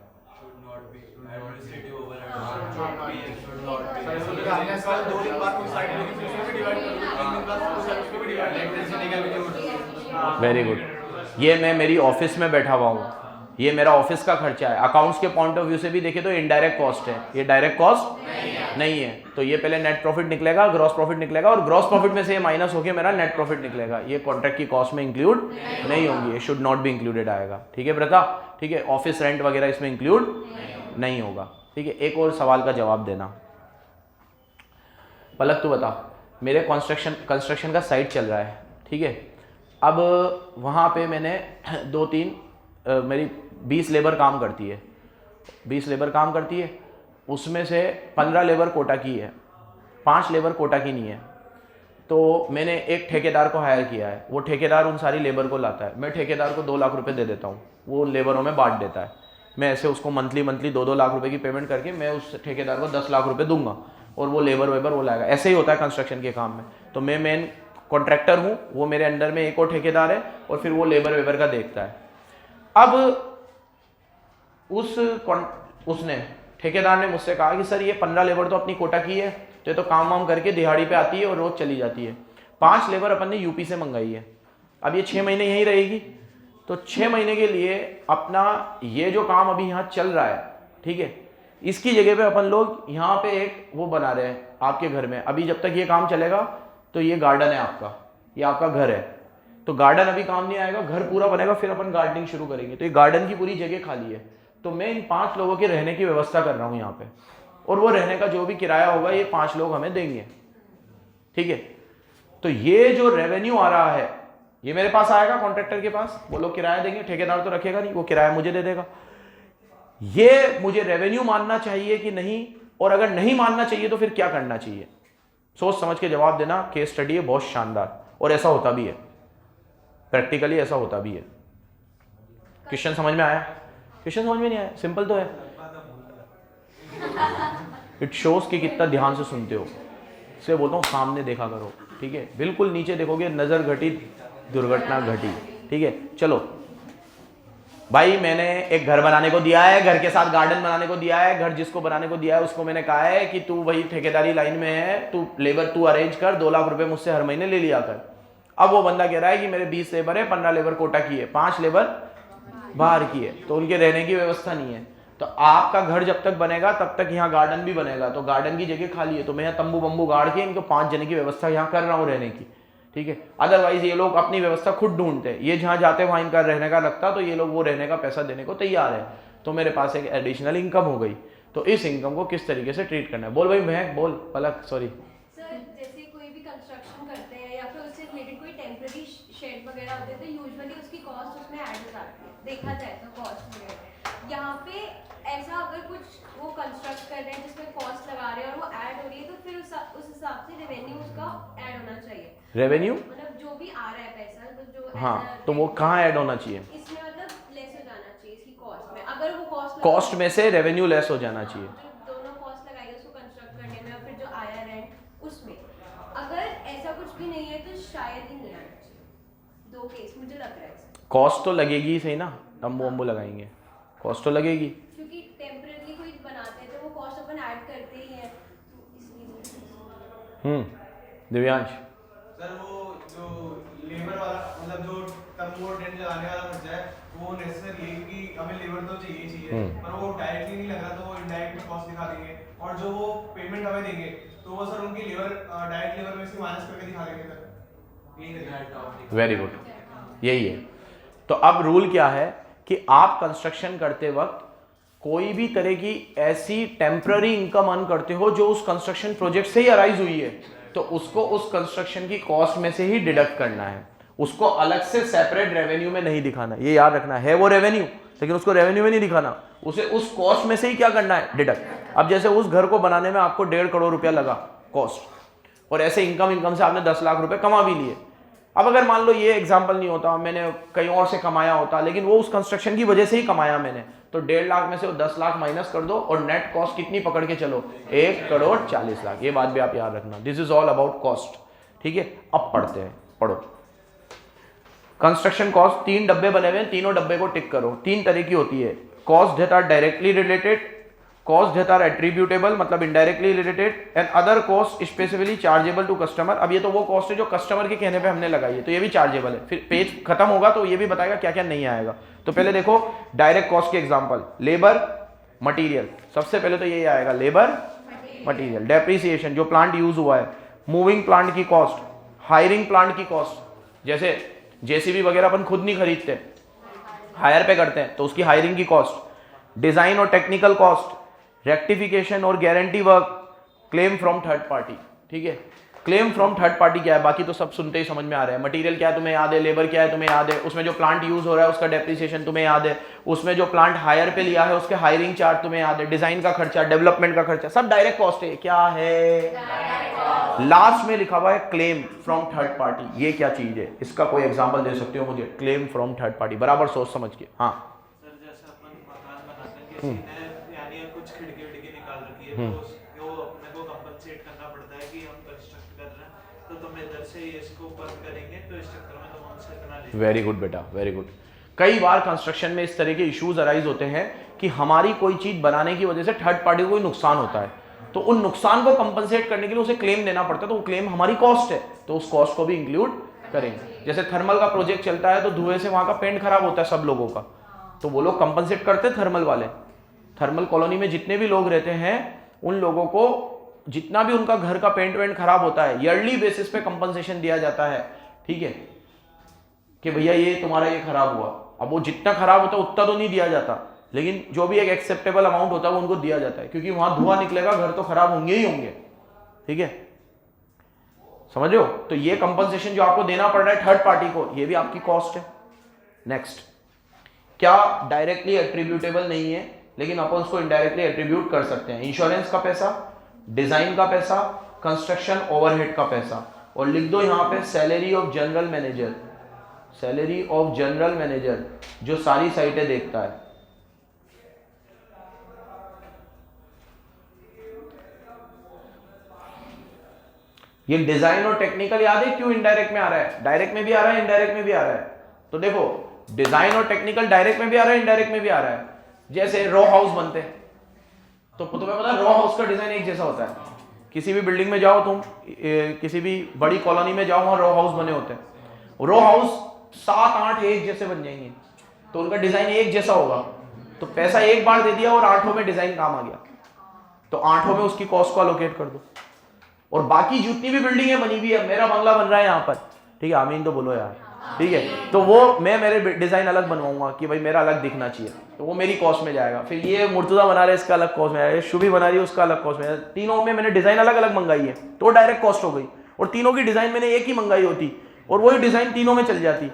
Very good. ये मैं मेरी ऑफिस में बैठा हुआ हूँ, ये मेरा ऑफिस का खर्चा है। अकाउंट्स के पॉइंट ऑफ व्यू से भी देखे तो इनडायरेक्ट कॉस्ट है, ये डायरेक्ट कॉस्ट नहीं है। तो ये पहले नेट प्रॉफिट निकलेगा, ग्रॉस प्रॉफिट निकलेगा, और ग्रॉस प्रॉफिट में से ये माइनस होकर मेरा नेट प्रॉफिट निकलेगा। ये कॉन्ट्रैक्ट की कॉस्ट में इंक्लूड नहीं होंगी, ये शुड नॉट बी इंक्लूडेड आएगा। ठीक है ब्रता, ठीक है। ऑफिस रेंट वगैरह इसमें इंक्लूड नहीं होगा। ठीक है, एक और सवाल का जवाब देना। पलक तू बता, मेरे कंस्ट्रक्शन का साइट चल रहा है, ठीक है। अब वहाँ पे मैंने 2-3 मेरी 20 लेबर काम करती है, 20 लेबर काम करती है, उसमें से 15 लेबर कोटा की है, 5 लेबर कोटा की नहीं है। तो मैंने एक ठेकेदार को हायर किया है, वो ठेकेदार उन सारी लेबर को लाता है। मैं ठेकेदार को 2 लाख रुपए दे देता हूँ, वो लेबरों में बांट देता है। मैं ऐसे उसको मंथली 2-2 लाख रुपए की पेमेंट करके मैं उस ठेकेदार को 10 लाख रुपए दूंगा, और वो लेबर वेबर वो लाएगा। ऐसे ही होता है कंस्ट्रक्शन के काम में। तो मैं मेन कॉन्ट्रैक्टर हूँ, वो मेरे अंडर में एक और ठेकेदार है, और फिर वो लेबर वेबर का देखता है। अब उसने ठेकेदार ने मुझसे कहा कि सर ये 15 लेबर तो अपनी कोटा की है, तो ये तो काम वाम करके दिहाड़ी पे आती है और रोज चली जाती है। 5 लेबर अपन ने यूपी से मंगाई है, अब ये 6 महीने यहीं रहेगी। तो 6 महीने के लिए अपना ये जो काम अभी यहाँ चल रहा है, ठीक है, इसकी जगह पे अपन लोग यहाँ पे एक वो बना रहे हैं आपके घर में। अभी जब तक ये काम चलेगा तो ये गार्डन है आपका, ये आपका घर है, तो गार्डन अभी काम नहीं आएगा, घर पूरा बनेगा, फिर अपन गार्डनिंग शुरू करेंगे। तो ये गार्डन की पूरी जगह खाली है, तो मैं इन 5 लोगों के रहने की व्यवस्था कर रहा हूँ यहाँ पे, और वो रहने का जो भी किराया होगा ये 5 लोग हमें देंगे, ठीक है। तो ये जो रेवेन्यू आ रहा है ये मेरे पास आएगा, कॉन्ट्रैक्टर के पास, वो लोग किराया देंगे, ठेकेदार तो रखेगा नहीं, वो किराया मुझे दे देगा। ये मुझे रेवेन्यू मानना चाहिए कि नहीं, और अगर नहीं मानना चाहिए तो फिर क्या करना चाहिए? सोच समझ के जवाब देना। केस स्टडी है बहुत शानदार, और ऐसा होता भी है, प्रैक्टिकली ऐसा होता भी है। क्वेश्चन समझ में आया? क्वेश्चन समझ में नहीं आया? सिंपल तो है। इट शोज कि कितना ध्यान से सुनते हो, इसलिए बोलता हूँ सामने देखा करो, ठीक है। बिल्कुल नीचे देखोगे नजर घटी दुर्घटना घटी, ठीक है। चलो भाई, मैंने एक घर बनाने को दिया है, घर के साथ गार्डन बनाने को दिया है। घर जिसको बनाने को दिया है उसको मैंने कहा है कि तू वही ठेकेदारी लाइन में है, तू लेबर तू अरेंज कर, 2 लाख रुपए मुझसे हर महीने ले लिया कर। अब वो बंदा कह रहा है कि मेरे 20 लेबर है, 15 लेबर कोटा की है, 5 लेबर बाहर की है, तो उनके रहने की व्यवस्था नहीं है। तो आपका घर जब तक बनेगा तब तक यहाँ गार्डन भी बनेगा, तो गार्डन की जगह खाली है, तो मैं यहाँ तंबू बम्बू गाड़ के इनको 5 जने की व्यवस्था यहाँ कर रहा हूँ रहने की, ठीक है। अदरवाइज ये लोग अपनी व्यवस्था खुद ढूंढते हैं, ये जहाँ जाते वहाँ इनका रहने का लगता, तो ये लोग वो रहने का पैसा देने को तैयार है। तो मेरे पास एक एडिशनल इनकम हो गई। तो इस इनकम को किस तरीके से ट्रीट करना है? बोल भाई महक, बोल पलक, सॉरी। सर जैसे कोई भी कंस्ट्रक्शन करते हैं या फिर उससे रिलेटेड कोई टेम्पररी शेड वगैरह होते हैं, तो यूजुअली उसकी कॉस्ट उसमें ऐड हो जाती है, देखा जाए तो कॉस्ट वगैरह। यहाँ पे ऐसा अगर कुछ वो कंस्ट्रक्ट कर रहे हैं जिसमें कॉस्ट लगा रहे हैं और वो ऐड हो रही है, तो फिर उस हिसाब से रेवेन्यू उसका ऐड होना चाहिए। रेवेन्यू मतलब जो भी आ रहा है पैसा, तो जो हाँ, तो वो कहाँ ऐड होना चाहिए? इसमें मतलब लेस हो जाना चाहिए इसकी कॉस्ट में। अगर वो कॉस्ट में से रेवेन्यू लेस हो जाना चाहिए। जो दोनों कॉस्ट लगाई है उसको कंस्ट्रक्ट करने में, और फिर जो आया रेंट उसमें, अगर ऐसा कुछ भी नहीं है तो शायद ही नहीं आना चाहिए। 2 केस मुझे लग रहा है। कॉस्ट तो लगेगी ही सही ना, तंबू वम्बू लगाएंगे, कॉस्ट तो लगेगी, क्योंकि टेम्परेरी कोई बनाते हैं तो वो कॉस्ट अपन ऐड करते ही हैं, तो इसलिए। दिव्यांश। सर वो जो लेबर वाला, मतलब जो तंबू और टेंट लगाने वाला खर्चा है, वो नेसेसरी है कि हमें लेबर तो चाहिए, पर वो डायरेक्टली नहीं लग रहा तो वो इनडायरेक्ट में कॉस्ट दिखा देंगे, और जो वो पेमेंट हमें देंगे तो वो सर उनकी लेबर डायरेक्ट लेबर में से माइनस करके दिखा देंगे सर। यही वेरी गुड, यही है। तो अब रूल क्या है कि आप कंस्ट्रक्शन करते वक्त कोई भी तरह की ऐसी टेम्पररी इनकम अर्न करते हो जो उस कंस्ट्रक्शन प्रोजेक्ट से ही अराइज हुई है, तो उसको उस कंस्ट्रक्शन की कॉस्ट में से ही डिडक्ट करना है, उसको अलग से सेपरेट रेवेन्यू में नहीं दिखाना। ये याद रखना है वो रेवेन्यू, लेकिन उसको रेवेन्यू में नहीं दिखाना, उसे उस कॉस्ट में से ही क्या करना है, डिडक्ट। अब जैसे उस घर को बनाने में आपको 1.5 करोड़ रुपया लगा कॉस्ट, और ऐसे इनकम से आपने 10 लाख रुपए कमा भी लिए। अब अगर मान लो ये एग्जाम्पल नहीं होता, मैंने कहीं और से कमाया होता, लेकिन वो उस कंस्ट्रक्शन की वजह से ही कमाया मैंने, तो 1.5 लाख में से वो 10 लाख माइनस कर दो और नेट कॉस्ट कितनी पकड़ के चलो, 1,40,00,000। ये बात भी आप याद रखना, this is all about cost. ठीक है, अब पढ़ते हैं, पढ़ो। कंस्ट्रक्शन कॉस्ट 3 डब्बे बने हुए हैं, तीनों डब्बे को टिक करो। 3 तरह की होती है, cost that are directly related, cost that are attributable मतलब indirectly related, and other cost specifically chargeable to customer. अब ये तो वो कॉस्ट है जो कस्टमर के कहने पे हमने लगाई है, तो ये भी चार्जेबल है। फिर पेज खत्म होगा तो ये भी बताएगा क्या क्या नहीं आएगा। तो पहले देखो डायरेक्ट कॉस्ट के एग्जांपल, लेबर, मटेरियल। सबसे पहले तो यही आएगा, लेबर, मटेरियल। डेप्रिसिएशन, जो प्लांट यूज हुआ है। मूविंग प्लांट की कॉस्ट, हायरिंग प्लांट की कॉस्ट, जैसे जेसीबी वगैरह अपन खुद नहीं खरीदते, हायर पे करते हैं, तो उसकी हायरिंग की कॉस्ट। डिजाइन और टेक्निकल कॉस्ट, रेक्टिफिकेशन और guarantee work, claim from third party. ठीक है, क्लेम फ्रॉम थर्ड पार्टी क्या है, बाकी तो सब सुनते ही समझ में आ रहा है। मटेरियल क्या है तुम्हें याद है, लेबर क्या है तुम्हें याद है, उसमें जो प्लांट यूज हो रहा है उसका डेप्रिसिएशन तुम्हें याद है, उसमें जो प्लांट हायर पे लिया है उसके हायरिंग चार्ज तुम्हें याद है, डिजाइन का खर्चा, डेवलपमेंट का खर्चा, सब डायरेक्ट कॉस्ट है। क्या है, लास्ट में लिखा हुआ है क्लेम फ्रॉम थर्ड पार्टी। ये क्या चीज है, इसका कोई एग्जाम्पल दे सकते हो मुझे? क्लेम फ्रॉम थर्ड पार्टी, बराबर सोच समझ के। हाँ सर, जैसे अपन मकान बनाते हैं, किसी ने यानी कुछ खिड़की निकाल रखी है, तो अपने को कंपनसेट करना पड़ता है कि हम कंस्ट्रक्ट कर रहे हैं, तो तुम इधर से इसको बंद करेंगे, तो इस चक्कर में तुम हमसे इतना ले। वेरी गुड बेटा, वेरी गुड। कई बार कंस्ट्रक्शन में इस तरह के इश्यूज अराइज होते हैं कि हमारी कोई चीज बनाने की वजह से थर्ड पार्टी को कोई नुकसान होता है, तो उन नुकसान को कंपनसेट करने के लिए उसे क्लेम देना पड़ता है, तो वो क्लेम हमारी कॉस्ट है, तो उस कॉस्ट को भी इंक्लूड करेंगे। जैसे थर्मल का प्रोजेक्ट चलता है तो धुएं से वहां का पेंट खराब होता है सब लोगों का, तो वो लोग कंपनसेट करते हैं थर्मल वाले। थर्मल कॉलोनी में जितने भी लोग रहते हैं उन लोगों को जितना भी उनका घर का पेंट वेंट खराब होता है ईयरली बेसिस पे कंपनसेशन दिया जाता है। ठीक है, कि भैया ये तुम्हारा ये खराब हुआ, अब वो जितना खराब होता है उतना तो नहीं दिया जाता, लेकिन जो भी एक एक्सेप्टेबल अमाउंट होता है वो उनको दिया जाता है, क्योंकि वहां धुआं निकलेगा, घर तो खराब होंगे ही होंगे। ठीक है, समझ रहे हो? तो ये कंपनसेशन जो आपको देना पड़ रहा है थर्ड पार्टी को, ये भी आपकी कॉस्ट है। नेक्स्ट, क्या डायरेक्टली एट्रीब्यूटेबल नहीं है लेकिन अपन उसको इनडायरेक्टली एट्रीब्यूट कर सकते हैं? इंश्योरेंस का पैसा, डिजाइन का पैसा, कंस्ट्रक्शन ओवरहेड का पैसा, और लिख दो यहां पे salary of general manager. Salary of general manager जो सारी साइटें देखता है। ये डिजाइन और टेक्निकल याद है क्यों इनडायरेक्ट में आ रहा है? डायरेक्ट में भी आ रहा है, इनडायरेक्ट में भी आ रहा है। तो देखो डिजाइन और टेक्निकल डायरेक्ट में भी आ रहा है, इनडायरेक्ट में भी आ रहा है। जैसे रो हाउस बनते हैं तो तुम्हें पता है रो हाउस का डिजाइन एक जैसा होता है। किसी भी बिल्डिंग में जाओ तुम, किसी भी बड़ी कॉलोनी में जाओ, वहां रो हाउस बने होते हैं। रो हाउस 7-8 एक जैसे बन जाएंगे, तो उनका डिजाइन एक जैसा होगा। तो पैसा एक बार दे दिया और 8 में डिजाइन काम आ गया, तो 8 में उसकी कॉस्ट को अलोकेट कर दो। और बाकी जितनी भी बिल्डिंगें बनी हुई है, मेरा बंगला बन रहा है यहाँ पर, ठीक है, आमीन तो बोलो यार, ठीक है, तो वो मैं मेरे डिजाइन अलग बनवाऊंगा कि भाई मेरा अलग दिखना चाहिए, तो वो मेरी कॉस्ट में जाएगा। फिर ये मुर्तजा बना रहे हैं, इसका अलग कॉस्ट में आएगा, शुभी बना रही है उसका अलग कॉस्ट में आएगा। तीनों में मैंने डिजाइन अलग अलग मंगाई है तो डायरेक्ट कॉस्ट हो गई, और तीनों की डिजाइन मैंने एक ही मंगाई होती और वही डिजाइन तीनों में चल जाती।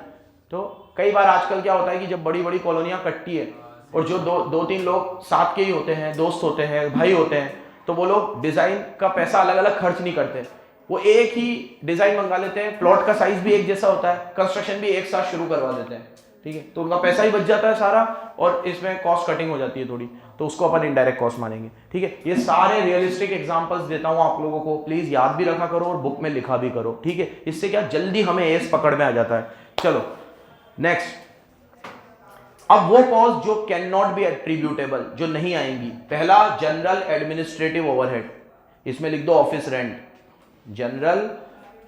तो कई बार आजकल क्या होता है कि जब बड़ी बड़ी कॉलोनियां कटती है और जो 2-3 लोग साथ के ही होते हैं, दोस्त होते हैं, भाई होते हैं, तो वो लोग डिजाइन का पैसा अलग अलग खर्च नहीं करते, वो एक ही डिजाइन मंगा लेते हैं। प्लॉट का साइज भी एक जैसा होता है, कंस्ट्रक्शन भी एक साथ शुरू करवा देते हैं, ठीक है, तो उनका पैसा ही बच जाता है सारा, और इसमें कॉस्ट कटिंग हो जाती है थोड़ी, तो उसको अपन इनडायरेक्ट कॉस्ट मानेंगे। ठीक है, ये सारे रियलिस्टिक एग्जांपल्स देता हूं आप लोगों को, प्लीज याद भी रखा करो और बुक में लिखा भी करो, ठीक है, इससे क्या जल्दी हमें एस पकड़ में आ जाता है। चलो नेक्स्ट, अब वो कॉस्ट जो कैन नॉट बी एट्रीब्यूटेबल, जो नहीं आएंगी। पहला जनरल एडमिनिस्ट्रेटिव ओवरहेड, इसमें लिख दो office rent, general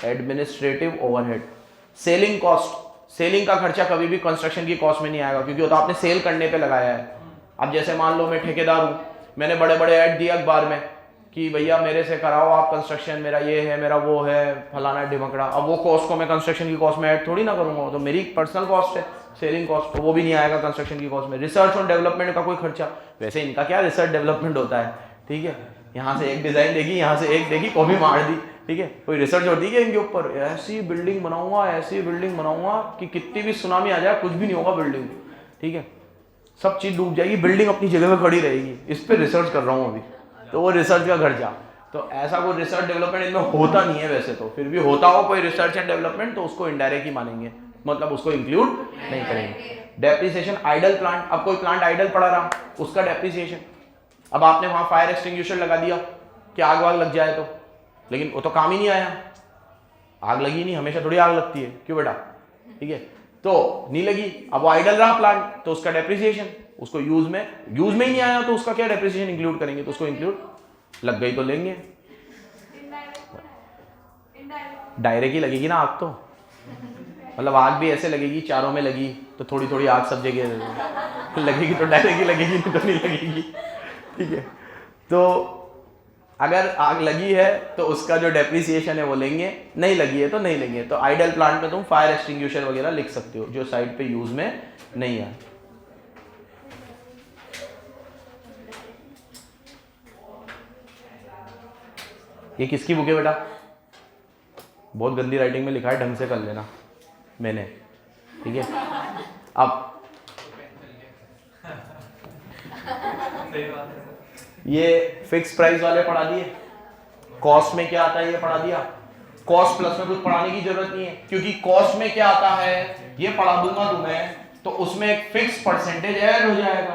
administrative overhead. Selling cost, selling का खर्चा कभी भी कंस्ट्रक्शन की कॉस्ट में नहीं आएगा, क्योंकि वो तो आपने सेल करने पे लगाया है। अब जैसे मान लो मैं ठेकेदार हूं, मैंने बड़े बड़े ऐड दिए अखबार में कि भैया मेरे से कराओ आप कंस्ट्रक्शन, मेरा ये है, मेरा वो है, फलाना ढिमकड़ा। अब वो कॉस्ट को मैं कंस्ट्रक्शन की कॉस्ट में ऐड थोड़ी ना करूंगा, तो मेरी पर्सनल कॉस्ट है सेलिंग कॉस्ट, तो वो भी नहीं आएगा कंस्ट्रक्शन की कॉस्ट में। रिसर्च और डेवलपमेंट का कोई खर्चा, वैसे इनका क्या रिसर्च डेवलपमेंट होता है, ठीक है, यहाँ से एक डिजाइन देखी, यहाँ से एक देखी, कॉपी मार दी, ठीक है, कोई रिसर्च होती है इनके ऊपर, ऐसी बिल्डिंग बनाऊंगा, ऐसी बिल्डिंग बनाऊंगा कि कितनी भी सुनामी आ जाए कुछ भी नहीं होगा बिल्डिंग, ठीक है, सब चीज डूब जाएगी, बिल्डिंग अपनी जगह पे खड़ी रहेगी। इस पे रिसर्च कर रहा हूँ अभी, तो वो रिसर्च का खर्चा। तो ऐसा कोई रिसर्च डेवलपमेंट इनमें होता नहीं है वैसे तो, फिर भी होता हो कोई रिसर्च एंड डेवलपमेंट तो उसको इनडायरेक्ट ही मानेंगे, मतलब उसको इंक्लूड नहीं करेंगे। डेप्रिसिएशन आइडल प्लांट, अब कोई प्लांट आइडल पड़ा रहा उसका डेप्रिसिएशन, अब आपने वहां फायर एक्सटिंग्विशर लगा दिया कि आग वाग लग जाए तो, लेकिन वो तो काम ही नहीं आया, आग लगी नहीं, हमेशा थोड़ी आग लगती है, क्यों बेटा, ठीक है, तो नहीं लगी, अब वो आइडल रहा प्लांट तो उसका डेप्रिसिएशन, उसको यूज में ही नहीं आया तो उसका क्या डेप्रिसिएशन इंक्लूड करेंगे, तो उसको इंक्लूड लग गई तो लेंगे, डायरेक्ट ही लगेगी ना आग तो, मतलब आग भी ऐसे लगेगी चारों में लगी तो थोड़ी थोड़ी आग सब जगह लगेगी, तो डायरेक्ट ही लगेगी, नहीं तो नहीं लगेगी, ठीक है। तो अगर आग लगी है तो उसका जो डेप्रिसिएशन है वो लेंगे, नहीं लगी है तो नहीं लेंगे। तो आइडल प्लांट में तुम फायर एक्सटिंग्विशर वगैरह लिख सकते हो जो साइड पे यूज में नहीं है। ये किसकी बुक है बेटा? बहुत गंदी राइटिंग में लिखा है, ढंग से कर लेना मैंने, ठीक है। अब ये फिक्स प्राइस वाले पढ़ा दिए, कॉस्ट में क्या आता है ये पढ़ा दिया, कॉस्ट प्लस में कुछ पढ़ाने की जरूरत नहीं है क्योंकि कॉस्ट में क्या आता है ये पढ़ा दूंगा तुम्हें, तो उसमें एक फिक्स परसेंटेज ऐड हो जाएगा,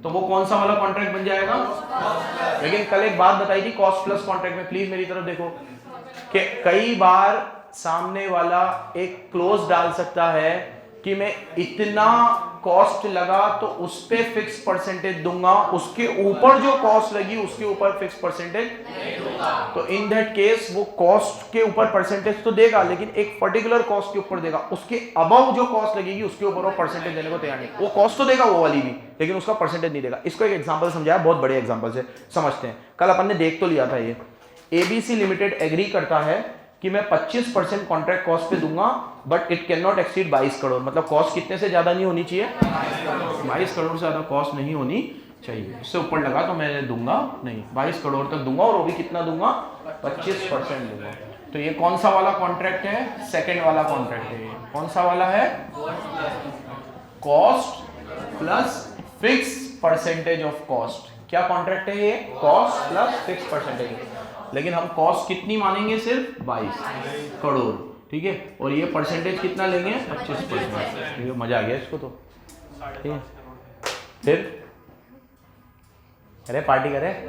तो वो कौन सा वाला कॉन्ट्रैक्ट बन जाएगा। लेकिन कल एक बात बताई थी कॉस्ट प्लस कॉन्ट्रैक्ट में, प्लीज मेरी तरफ देखो, कि कई बार सामने वाला एक क्लोज डाल सकता है कि मैं इतना कॉस्ट लगा तो उस पे फिक्स परसेंटेज दूंगा, उसके ऊपर जो कॉस्ट लगी उसके ऊपर फिक्स परसेंटेज नहीं दूंगा। तो इन दैट केस वो कॉस्ट के ऊपर परसेंटेज तो देगा लेकिन एक पर्टिकुलर कॉस्ट के ऊपर देगा, उसके अबव जो कॉस्ट लगेगी उसके ऊपर वो परसेंटेज देने को तैयार नहीं। वो कॉस्ट तो देगा वो वाली भी, लेकिन उसका परसेंटेज नहीं देगा। इसको एक एग्जांपल समझाया, बहुत बड़े एग्जांपल से समझते हैं। कल अपन ने देख तो लिया था, ये एबीसी लिमिटेड एग्री करता है कि मैं 25% कॉन्ट्रैक्ट कॉस्ट पे दूंगा but it can not exceed 22 crore, मतलब कॉस्ट कितने से ज्यादा नहीं होनी चाहिए, 22 करोड़ से ज्यादा कॉस्ट नहीं होनी चाहिए, उससे ऊपर लगा तो मैं दूंगा नहीं, 22 करोड़ तक दूंगा और वो भी कितना दूंगा, 25% दूंगा। तो ये कौन सा वाला कॉन्ट्रैक्ट है, सेकेंड वाला कॉन्ट्रैक्ट है। ये कौन सा वाला है, cost plus fix percentage of cost. क्या कॉन्ट्रैक्ट है ये, कॉस्ट प्लस फिक्स परसेंटेज, लेकिन हम कॉस्ट कितनी मानेंगे, सिर्फ 22 करोड़, ठीक है, और ये परसेंटेज कितना लेंगे, 25%, ठीक है। मजा आ गया इसको तो, ठीक है। फिर अरे पार्टी करें।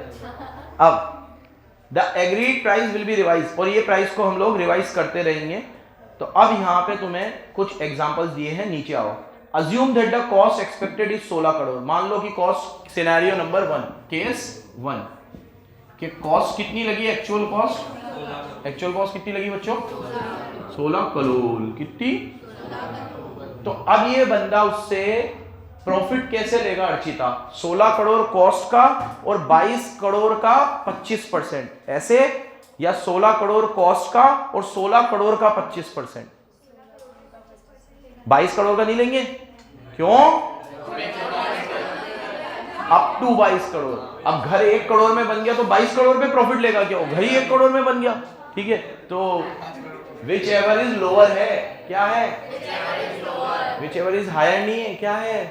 अब the agreed price will be revise, और ये प्राइस को हम लोग रिवाइज करते रहेंगे। तो अब यहाँ पे तुम्हें कुछ एग्जांपल्स दिए हैं, नीचे आओ। Assume that the cost expected is 16 crore. मान लो कि कॉस्ट सिनेरियो नंबर 1, केस 1 कि कॉस्ट कितनी लगी, एक्चुअल कॉस्ट कितनी लगी बच्चों, 16 करोड़। कितनी, तो अब ये बंदा उससे प्रॉफिट कैसे लेगा अर्चिता, 16 करोड़ कॉस्ट का और 22 करोड़ का 25%, ऐसे, या 16 करोड़ कॉस्ट का और 16 करोड़ का 25%। 22 करोड़ का नहीं लेंगे, क्यों, अप टू 22 करोड़। अब घर 1 करोड़ में बन गया तो 22 करोड़ पे प्रॉफिट लेगा, क्यों, घर ही 1 करोड़ में बन गया, ठीक है। तो विच एवर इज लोअर है, क्या है, विच एवर इज हायर नहीं है, क्या है,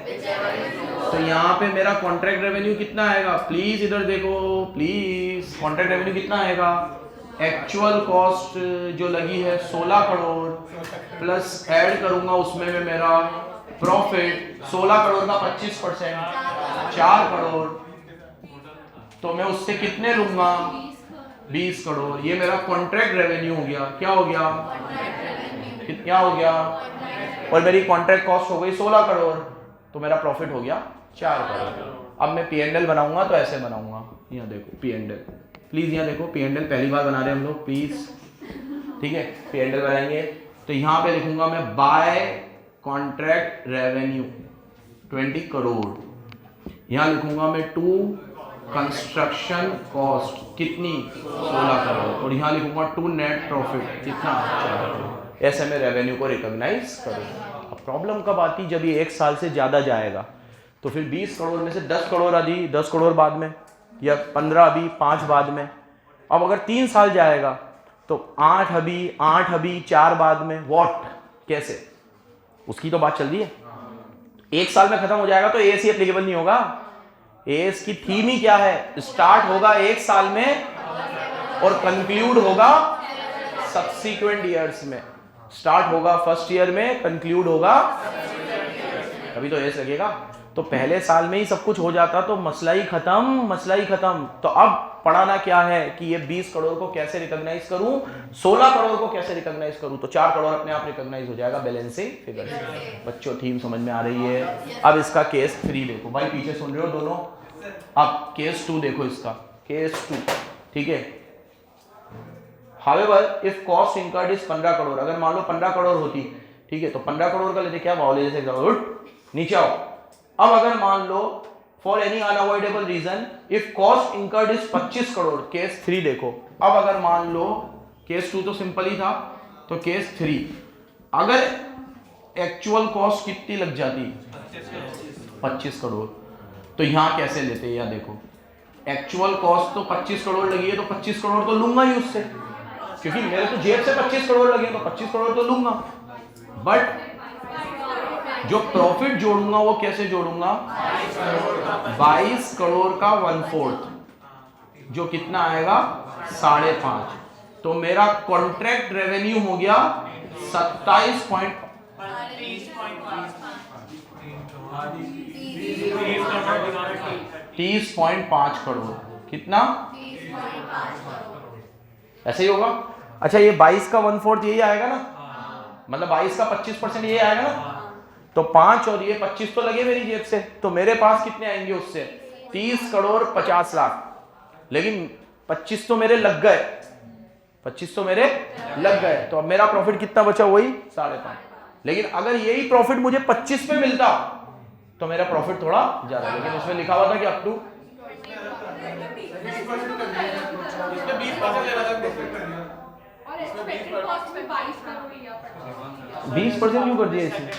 तो यहाँ पे मेरा कॉन्ट्रैक्ट रेवेन्यू कितना आएगा, प्लीज इधर देखो, प्लीज कॉन्ट्रैक्ट रेवेन्यू कितना आएगा, एक्चुअल कॉस्ट जो लगी है 16 करोड़ प्लस ऐड करूंगा उसमें में मेरा प्रॉफिट 16 करोड़ का 25%, 4 करोड़, तो मैं उससे कितने लूंगा, 20 करोड़। ये मेरा कॉन्ट्रैक्ट रेवेन्यू हो गया, क्या हो गया, क्या हो गया, और मेरी कॉन्ट्रैक्ट कॉस्ट हो गई 16 करोड़, तो मेरा प्रॉफिट हो गया 4 करोड़। अब मैं P&L बनाऊंगा तो ऐसे बनाऊंगा, यहाँ देखो P&L, प्लीज यहाँ देखो P&L पहली बार बना रहे हैं हम लोग, प्लीज, ठीक है। P&L बनाएंगे तो यहाँ पे लिखूंगा मैं बाय कॉन्ट्रैक्ट रेवेन्यू 20 करोड़, यहाँ लिखूंगा मैं टू कंस्ट्रक्शन कॉस्ट कितनी, 16 करोड़, और यहाँ लिखूंगा टू नेट प्रॉफिट कितना, 4 करोड़। ऐसे में रेवेन्यू को रिकॉग्नाइज करूंगा। अब प्रॉब्लम कब आती, जब ये 1 साल से ज्यादा जाएगा, तो फिर 20 करोड़ में से 10 करोड़ अभी, 10 करोड़ बाद में, या 15 अभी, 5 बाद में। अब अगर 3 साल जाएगा तो 8 अभी, 8 अभी, 4 बाद में, व्हाट, कैसे, उसकी तो बात चल रही है। 1 साल में खत्म हो जाएगा तो एएस ही एप्लीकेबल नहीं होगा। एएस की थीम ही क्या है, स्टार्ट होगा 1 साल में और कंक्लूड होगा सब्सीक्वेंट ईयर्स में। स्टार्ट होगा फर्स्ट ईयर में, कंक्लूड होगा, कभी तो एस लगेगा। तो पहले साल में ही सब कुछ हो जाता तो मसला ही खत्म। तो अब पढ़ाना क्या है कि ये 20 करोड़ को कैसे रिकॉग्नाइज करूं, 16 करोड़ को कैसे रिकॉग्नाइज करूं। तो 4 करोड़ अपने आप रिकॉग्नाइज हो जाएगा बैलेंसिंग फिगर से। बच्चों थीम समझ में आ रही है। अब इसका केस 3 देखो भाई, पीछे सुन रहे हो दोनों। अब केस 2 देखो इसका, केस 2, ठीक है। However, if cost incurred is 15 crore, अगर मान लो 15 करोड़ होती, ठीक है, तो 15 करोड़ का लेते क्या बावले जैसे नीचे आओ। अब अगर मान लो for any unavoidable reason if cost incurred is 25 crore, case 3 देखो। अब अगर मान लो केस 2 तो सिंपल ही था, तो केस 3 अगर एक्चुअल कॉस्ट कितनी लग जाती 25 करोड़, तो यहां कैसे लेते या देखो, एक्चुअल कॉस्ट तो 25 करोड़ लगी है, तो 25 करोड़ तो लूंगा ही उससे, क्योंकि मेरे तो जेब से 25 करोड़ लगे, तो 25 करोड़ तो लूंगा। बट जो प्रॉफिट जोड़ूंगा वो कैसे जोड़ूंगा, 22 करोड़ का 1/4, जो कितना आएगा 5.5। तो मेरा कॉन्ट्रैक्ट रेवेन्यू हो गया 30.5 करोड़। कितना, ऐसे ही होगा। अच्छा ये 22 का 1/4 यही आएगा ना, मतलब 22 का 25% यही आएगा ना। तो 5 और ये 25 तो लगे मेरी जेब से, तो मेरे पास कितने आएंगे उससे 30 करोड़ 50 लाख। लेकिन 25 तो मेरे लग गए, 25 तो मेरे लग गए, तो अब मेरा प्रॉफिट कितना बचा, वही 5.5। लेकिन अगर यही प्रॉफिट मुझे 25 पे मिलता तो मेरा प्रॉफिट थोड़ा ज्यादा, लेकिन उसमें लिखा हुआ था कि अप टू 20% क्यों कर दिया इसमें।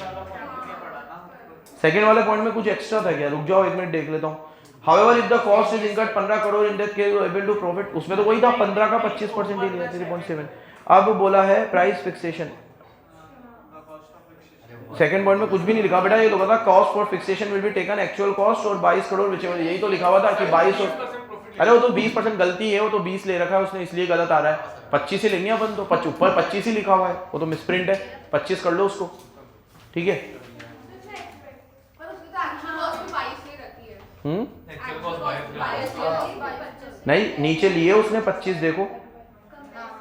सेकेंड वाले पॉइंट में कुछ एक्स्ट्रा था क्या, रुक जाओ 1 मिनट देख लेता हूँ। However, if the cost is incurred 15 crore in that case you are able to profit, उसमें तो वही था 15 का 25% ही लिया 3.7। अब बोला है प्राइस फिक्सेशन, सेकंड पॉइंट में कुछ भी नहीं लिखा बेटा, ये तो पता cost for fixation will be taken actual cost और 22 करोड़ विचेवर, यही तो लिखा हुआ था कि 22 और अरे वो तो 20% गलती है, वो तो 20 ले रखा है उसने इसलिए गलत आ रहा है। 25 ही लेंगे अपन तो, ऊपर 25 ही लिखा हुआ है, वो तो मिसप्रिंट है, 25 कर लो उसको, ठीक है। नहीं नीचे लिए उसने 25, देखो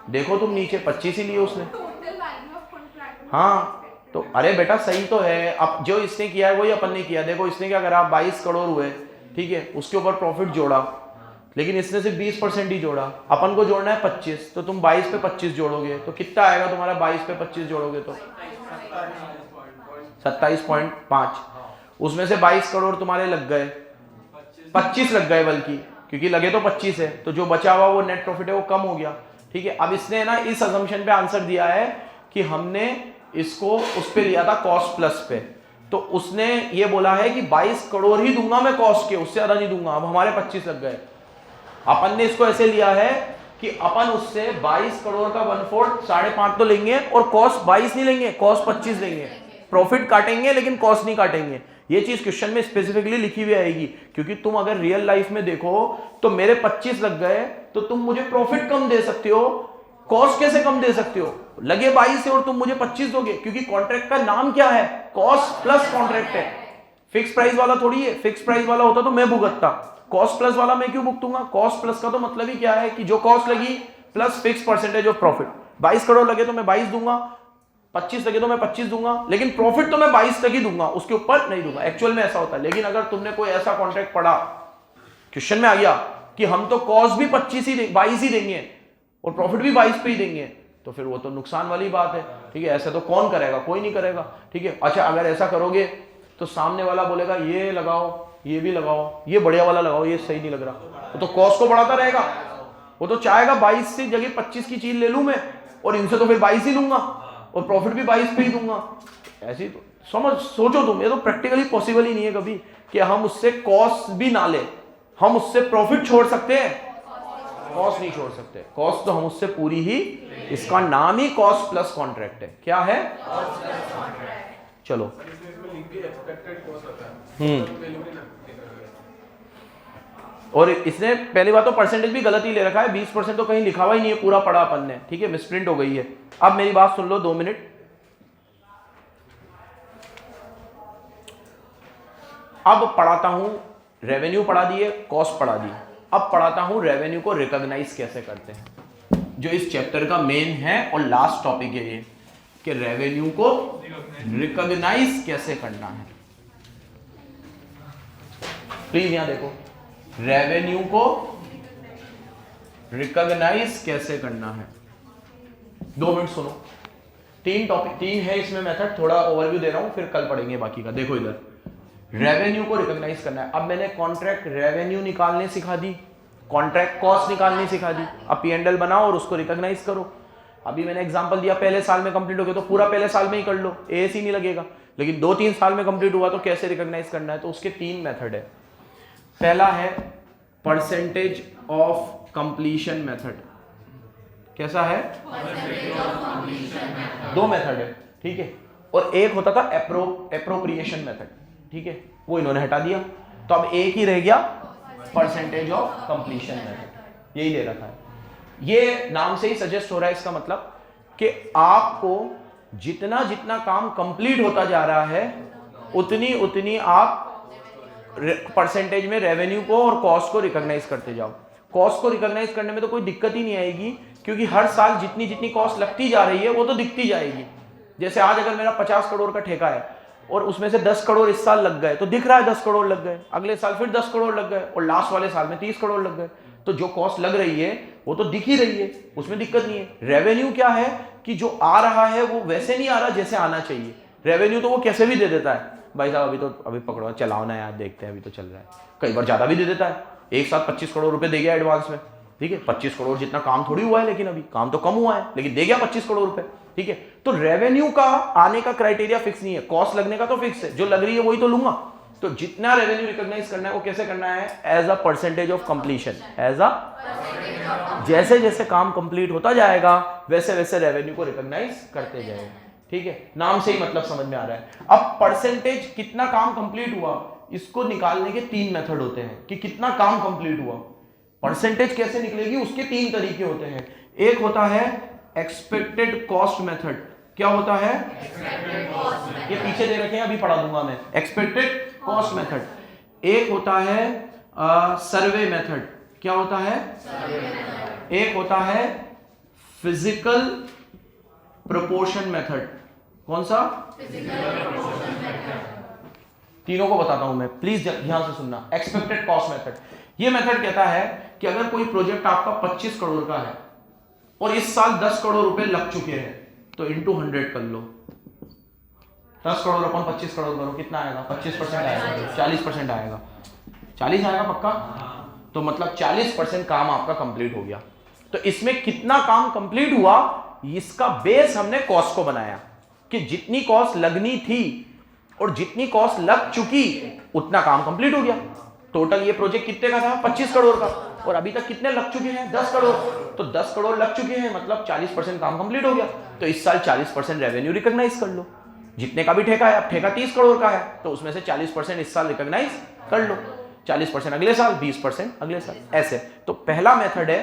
देखो तुम नीचे 25 ही लिए उसने। हाँ तो अरे बेटा सही तो है, अब जो इसने किया है वही अपन ने किया। देखो इसने क्या करा, 22 करोड़ हुए, ठीक है, उसके ऊपर प्रॉफिट जोड़ा, लेकिन इसने सिर्फ 20% ही जोड़ा। अपन को जोड़ना है 25, तो तुम 22 पे 25 जोड़ोगे तो कितना आएगा तुम्हारा, 22 पे 25 जोड़ोगे तो 27.5। उसमें से 22 करोड़ तुम्हारे लग गए, 25 लग गए बल्कि, क्योंकि लगे तो 25 है, तो जो बचा हुआ वो नेट प्रॉफिट है वो कम हो गया, ठीक है। अब इसने ना इस असम्पशन पे आंसर दिया है कि हमने इसको उस पे लिया था कॉस्ट प्लस पे, तो उसने ये बोला है कि 22 करोड़ ही दूंगा मैं कॉस्ट के, उससे ज्यादा नहीं दूंगा। अब हमारे 25 लग गए, अपन ने इसको ऐसे लिया है कि अपन उससे 22 करोड़ का 1/4 5.5 तो लेंगे और कॉस्ट 22 नहीं लेंगे, कॉस्ट 25 लेंगे, प्रॉफिट काटेंगे लेकिन कॉस्ट नहीं काटेंगे। ये चीज क्वेश्चन में स्पेसिफिकली लिखी हुई आएगी, क्योंकि तुम अगर रियल लाइफ में देखो तो मेरे 25 लग गए तो तुम मुझे प्रॉफिट कम दे सकते हो, कॉस्ट कैसे कम दे सकते हो, लगे 22 और तुम मुझे 25 दोगे, क्योंकि कॉन्ट्रैक्ट का नाम क्या है, कॉस्ट प्लस कॉन्ट्रैक्ट है। फिक्स प्राइस वाला थोड़ी है, फिक्स प्राइस वाला होता तो मैं भुगतता, कॉस्ट प्लस वाला मैं क्यों भुगतूंगा। कॉस्ट प्लस का तो मतलब ही क्या है कि जो कॉस्ट लगी plus fix percentage of profit. 22 crore लगे तो मैं 22 दूंगा, 25 लगे तो मैं 25 दूंगा, लेकिन प्रॉफिट तो मैं 22 तक ही दूंगा, उसके ऊपर नहीं दूंगा। एक्चुअल में ऐसा होता है। लेकिन अगर तुमने कोई ऐसा कॉन्ट्रैक्ट पढ़ा, क्वेश्चन में आ गया कि हम तो कॉस्ट भी 22 ही देंगे और प्रॉफिट भी 22 पे ही देंगे, तो फिर वो तो नुकसान वाली बात है, ठीक है। ऐसा तो कौन करेगा, कोई नहीं करेगा, ठीक है। अच्छा अगर ऐसा करोगे तो सामने वाला बोलेगा ये लगाओ, ये भी लगाओ, ये बढ़िया वाला लगाओ, ये सही नहीं लग रहा, वो तो कॉस्ट को बढ़ाता रहेगा। वो तो चाहेगा 22 से जगह 25 की चीज ले लूं मैं, और इनसे तो फिर 22 ही लूंगा और प्रॉफिट भी 22 पे ही दूंगा। ऐसी तो सोचो तुम, ये तो प्रैक्टिकली पॉसिबल ही नहीं है कभी कि हम उससे कॉस्ट भी ना ले। हम उससे प्रॉफिट छोड़ सकते हैं, कॉस्ट नहीं छोड़ सकते। कॉस्ट तो हम उससे पूरी ही, इसका नाम ही कॉस्ट प्लस कॉन्ट्रैक्ट है। क्या है, चलो और इसने पहली बात तो परसेंटेज भी गलत ही ले रखा है, 20% तो कहीं लिखा हुआ ही नहीं है, पूरा पढ़ा अपन ने, ठीक है, मिसप्रिंट हो गई है। अब मेरी बात सुन लो 2 मिनट। अब पढ़ाता हूं, रेवेन्यू पढ़ा दिए, कॉस्ट पढ़ा दी, अब पढ़ाता हूं रेवेन्यू को रिकॉग्नाइज कैसे करते हैं, जो इस चैप्टर का मेन है और लास्ट टॉपिक है ये, कि रेवेन्यू को रिकॉग्नाइज कैसे करना है। प्लीज यहां देखो, रेवेन्यू को रिकॉग्नाइज कैसे करना है। 2 मिनट सुनो, 3 टॉपिक, 3 है इसमें मेथड, थोड़ा ओवरव्यू दे रहा हूं, फिर कल पढ़ेंगे बाकी का। देखो इधर रेवेन्यू को रिकॉग्नाइज करना है। अब मैंने कॉन्ट्रैक्ट रेवेन्यू निकालने सिखा दी, कॉन्ट्रैक्ट कॉस्ट निकालनी सिखा दी, अब P&L बनाओ और उसको रिकॉग्नाइज करो। अभी मैंने एग्जांपल दिया, पहले साल में कंप्लीट हो गया तो पूरा पहले साल में ही कर लो, AS ही नहीं लगेगा। लेकिन 2-3 साल में कंप्लीट हुआ तो कैसे रिकॉग्नाइज करना है, तो उसके 3 मेथड है। पहला है परसेंटेज ऑफ कंप्लीशन मेथड। कैसा है? 2 मेथड है, ठीक है। और एक होता था एप्रोप्रिएशन मेथड, ठीक है, वो इन्होंने हटा दिया, तो अब एक ही रह गया परसेंटेज ऑफ कंप्लीशन मेथड, यही दे रखा है। ये नाम से ही सजेस्ट हो रहा है, इसका मतलब कि आपको जितना जितना काम कंप्लीट होता जा रहा है उतनी उतनी आप परसेंटेज में रेवेन्यू को और कॉस्ट को रिकॉग्नाइज करते जाओ। कॉस्ट को रिकॉग्नाइज करने में तो कोई दिक्कत ही नहीं आएगी, क्योंकि हर साल जितनी जितनी कॉस्ट लगती जा रही है वो तो दिखती जाएगी। जैसे आज अगर मेरा 50 करोड़ का ठेका है और उसमें से 10 करोड़ इस साल लग गए तो दिख रहा है 10 करोड़ लग गए, अगले साल फिर 10 करोड़ लग गए और लास्ट वाले साल में 30 करोड़ लग गए, तो जो कॉस्ट लग रही है वो तो दिख ही रही है, उसमें दिक्कत नहीं है। रेवेन्यू क्या है कि जो आ रहा है वो वैसे नहीं आ रहा जैसे आना चाहिए। रेवेन्यू तो वो कैसे भी दे देता है, भाई साहब अभी पकड़ो, चलाओ ना यार, देखते हैं अभी तो चल रहा है। कई बार ज्यादा भी दे देता है, एक साथ 25 करोड़ रुपए दे गया एडवांस में, ठीक है। 25 करोड़ जितना काम थोड़ी हुआ है, लेकिन अभी काम तो कम हुआ है, लेकिन दे गया 25 करोड़ रुपए, ठीक है। तो रेवेन्यू का आने का क्राइटेरिया फिक्स नहीं है, कॉस्ट लगने का तो फिक्स है, जो लग रही है वही तो लूंगा। तो जितना रेवेन्यू रिकॉग्नाइज करना है वो कैसे करना है, as a percentage of completion, as a, जैसे जैसे काम कंप्लीट होता जाएगा वैसे वैसे रेवेन्यू को रिकॉग्नाइज करते जाएगा, ठीक है। नाम से ही मतलब समझ में आ रहा है। अब परसेंटेज कितना काम कंप्लीट हुआ, इसको निकालने के 3 मेथड होते हैं कि कितना काम कंप्लीट हुआ। परसेंटेज कैसे निकलेगी उसके 3 तरीके होते हैं। एक होता है एक्सपेक्टेड कॉस्ट मेथड। क्या होता है? ये पीछे दे रखे हैं, अभी पढ़ा दूंगा मैं। Expected cost method. एक होता है सर्वे मेथड। क्या होता है? एक होता है फिजिकल प्रोपोर्शन मेथड। कौन सा? तीनों को बताता हूं मैं, प्लीज ध्यान से सुनना। एक्सपेक्टेड कॉस्ट मेथड, ये मेथड कहता है कि अगर कोई प्रोजेक्ट आपका 25 करोड़ का है और इस साल 10 करोड़ रुपए लग चुके हैं तो इंटू 100 कर लो। 10 करोड़ अपन 25 करोड़ करो, कितना आएगा? 25% आएगा, 40% आएगा। 40 आएगा पक्का? तो मतलब 40% काम आपका कंप्लीट हो गया। तो इसमें कितना काम कंप्लीट हुआ, इसका बेस हमने कॉस्ट को बनाया कि जितनी कॉस्ट लगनी थी और जितनी कॉस्ट लग चुकी उतना काम कंप्लीट हो गया। टोटल ये प्रोजेक्ट कितने का था? 25 करोड़ का, और अभी तक कितने लग चुके हैं? 10 करोड़। तो 10 करोड़ लग चुके हैं, मतलब 40% काम कंप्लीट हो गया। तो इस साल 40% रेवेन्यू रिकॉग्नाइज कर लो। जितने का भी ठेका है, अब ठेका 30 करोड़ का है तो उसमें से 40% इस साल रिकॉग्नाइज कर लो, 40% अगले साल, 20% अगले साल, ऐसे। तो पहला मेथड है,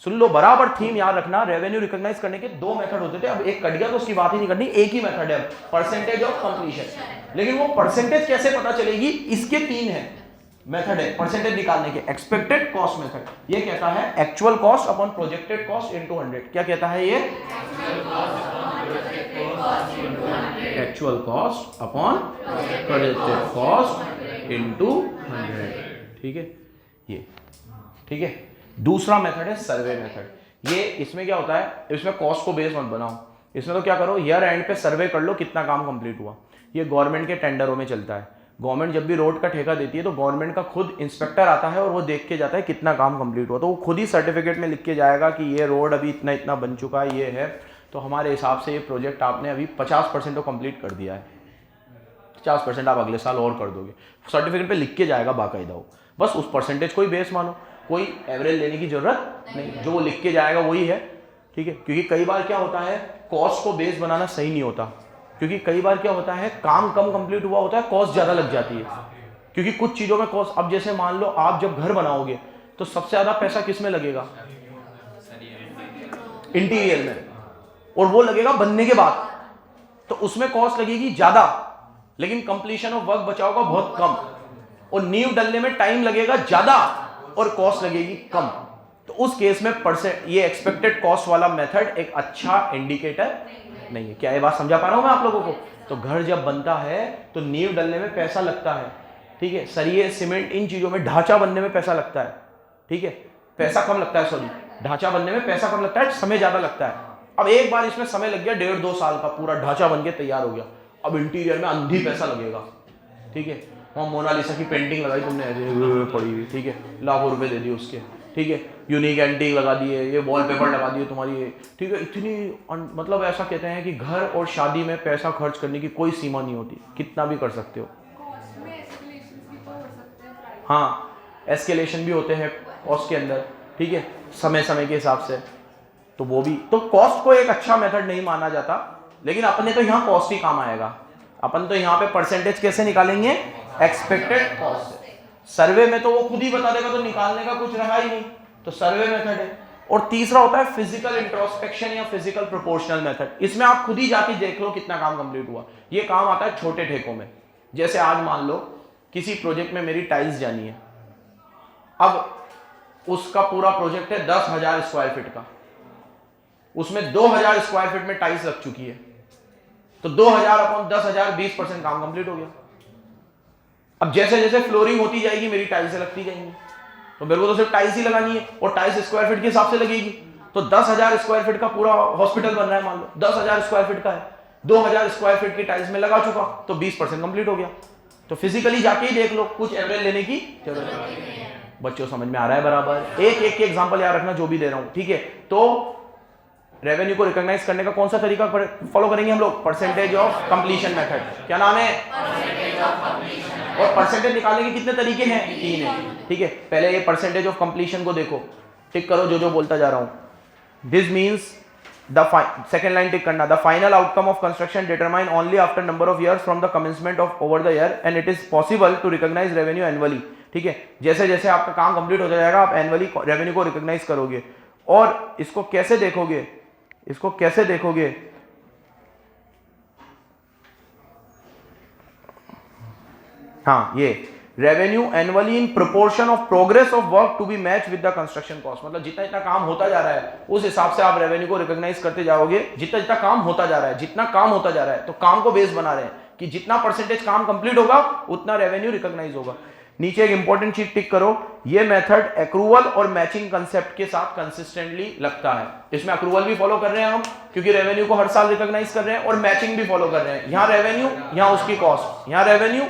सुन लो बराबर, थीम याद रखना। रेवेन्यू रिकॉग्नाइज करने के 2 मेथड होते थे, अब एक कट गया तो उसकी बात ही नहीं करनी, एक ही मेथड है परसेंटेज ऑफ कंप्लीशन। लेकिन वो परसेंटेज कैसे पता चलेगी, इसके 3 है मेथड है परसेंटेज निकालने के। एक्सपेक्टेड कॉस्ट मेथड, ये कहता है actual cost upon projected cost into 100। क्या कहता है ये? Actual cost upon projected cost into 100, ठीक है ये, ठीक है। दूसरा मेथड है सर्वे मेथड। ये इसमें क्या होता है, इसमें कॉस्ट को बेस मत बनाओ, इसमें तो क्या करो, ईयर एंड पे सर्वे कर लो कितना काम कंप्लीट हुआ। ये गवर्नमेंट के टेंडरों में चलता है। गवर्नमेंट जब भी रोड का ठेका देती है तो गवर्नमेंट का खुद इंस्पेक्टर आता है और वो देख के जाता है कितना काम कंप्लीट हुआ, तो वो खुद ही सर्टिफिकेट में लिख के जाएगा कि ये रोड अभी इतना इतना बन चुका है, ये है। तो हमारे हिसाब से ये प्रोजेक्ट आपने अभी 50% तो कंप्लीट कर दिया है, 50% आप अगले साल और कर दोगे, सर्टिफिकेट पे लिख के जाएगा बाकायदा वो। बस उस परसेंटेज को ही बेस मानो, कोई एवरेज लेने की जरूरत नहीं, जो वो लिख के जाएगा वही है, ठीक है। क्योंकि कई बार क्या होता है, कॉस्ट को बेस बनाना सही नहीं होता, क्योंकि कई बार क्या होता है, काम कम कंप्लीट हुआ होता है, कॉस्ट ज्यादा लग जाती है। क्योंकि कुछ चीजों में कॉस्ट, अब जैसे मान लो आप जब घर बनाओगे तो सबसे ज्यादा पैसा किस में लगेगा? इंटीरियर में, और वो लगेगा बनने के बाद, तो उसमें कॉस्ट लगेगी ज्यादा, लेकिन कंप्लीशन ऑफ वर्क बचाओगा बहुत कम। और नींव डलने में टाइम लगेगा ज्यादा और कॉस्ट लगेगी कम, तो उस केस में परसेंट ये एक्सपेक्टेड कॉस्ट वाला मेथड एक अच्छा इंडिकेटर नहीं है। क्या ये बात समझा पा रहा हूं मैं आप लोगों को? तो घर जब बनता है तो नींव डलने में पैसा लगता है, ठीक है, सरिये सीमेंट इन चीजों में, ढांचा बनने में पैसा लगता है, ठीक है, पैसा कम लगता है, सॉरी ढांचा बनने में पैसा कम लगता है, समय ज्यादा लगता है। अब एक बार इसमें समय लग गया 1.5-2 साल का, पूरा ढांचा बन के तैयार हो गया, अब इंटीरियर में अंधी पैसा लगेगा, ठीक है, वहाँ मोनालिसा की पेंटिंग लगाई तुमने ऐसे पड़ी हुई, ठीक है, लाखों रुपए दे दिए उसके, ठीक है, यूनिक एंटीक लगा दिए, ये वॉलपेपर लगा दिए तुम्हारी, ठीक है, इतनी मतलब ऐसा कहते हैं कि घर और शादी में पैसा खर्च करने की कोई सीमा नहीं होती, कितना भी कर सकते हो। हाँ, एस्केलेशन भी होते हैं कॉस्ट के अंदर, ठीक है, समय समय के हिसाब से, तो वो भी, तो कॉस्ट को एक अच्छा मेथड नहीं माना जाता, लेकिन अपने तो यहाँ कॉस्ट ही काम आएगा। अपन तो यहाँ पे परसेंटेज कैसे निकालेंगे? एक्सपेक्टेड कॉस्ट से। सर्वे में तो वो खुद ही बता देगा, तो निकालने का कुछ रहा ही नहीं, तो सर्वे मेथड है। और तीसरा होता है फिजिकल इंट्रोस्पेक्शन या फिजिकल प्रोपोर्शनल मेथड। इसमें आप खुद ही जाके देख लो कितना काम कंप्लीट हुआ। ये काम आता है छोटे ठेकों में, जैसे आज मान लो किसी प्रोजेक्ट में मेरी टाइल्स जानी है, अब उसका पूरा प्रोजेक्ट है 10,000 स्क्वायर फीट का, उसमें 2,000 स्क्वायर फीट में टाइल्स लग चुकी है, तो 2,000 अपॉन 10,000 20% काम कंप्लीट हो गया। अब जैसे जैसे फ्लोरिंग होती जाएगी मेरी टाइल्स लगती जाएंगी, तो मेरे को तो सिर्फ टाइल्स ही लगानी है, और टाइल्स स्क्वायर फीट के हिसाब से लगेगी, तो 10,000 स्क्वायर फीट का पूरा हॉस्पिटल बन रहा है, मान लो 10,000 स्क्वायर फीट का है, 2,000 स्क्वायर फीट की टाइल्स में लगा चुका, तो 20% कंप्लीट हो गया। तो फिजिकली जाके ही देख लो, कुछ एवरेज लेने की जरूरत नहीं है। बच्चों समझ में आ रहा है बराबर? एक एक के एग्जांपल याद रखना जो भी दे रहा हूं, ठीक है। तो रेवेन्यू को रिकॉग्नाइज करने का कौन सा तरीका फॉलो करेंगे हम लोग? Percentage of completion method. क्या नाम है? और परसेंटेज निकालने के कितने तरीके हैं? 3 है, ठीक है। पहले ये परसेंटेज ऑफ कंप्लीशन को देखो, टिक करो जो बोलता जा रहा हूं। This means the second line tick करना, the final outcome of construction determine only after number of years from the commencement of over the year and it is possible to recognise revenue annually, ठीक है। जैसे जैसे आपका काम complete होता जाएगा आप एनुअली रेवेन्यू को रिकॉग्नाइज करोगे। और इसको कैसे देखोगे? इसको कैसे देखोगे? हाँ, ये revenue annually in proportion of progress of work to be match with the construction cost. मतलब जितना जितना काम होता जा रहा है उस हिसाब से आप रेवेन्यू को रिकॉग्नाइज करते जाओगे। जितना जितना काम होता जा रहा है, जितना काम होता जा रहा है, तो काम को बेस बना रहे हैं कि जितना परसेंटेज काम कंप्लीट होगा उतना रेवेन्यू रिकॉग्नाइज होगा। नीचे एक इंपॉर्टेंट चीज टिक करो, ये मेथड एक्रूवल और मैचिंग कंसेप्ट के साथ कंसिस्टेंटली लगता है। इसमें एक्रूवल भी फॉलो कर रहे हैं हम, क्योंकि रेवेन्यू को हर साल रिकॉग्नाइज कर रहे हैं, और मैचिंग भी फॉलो कर रहे हैं। यहाँ रेवेन्यू, यहाँ उसकी कॉस्ट, यहाँ रेवेन्यू,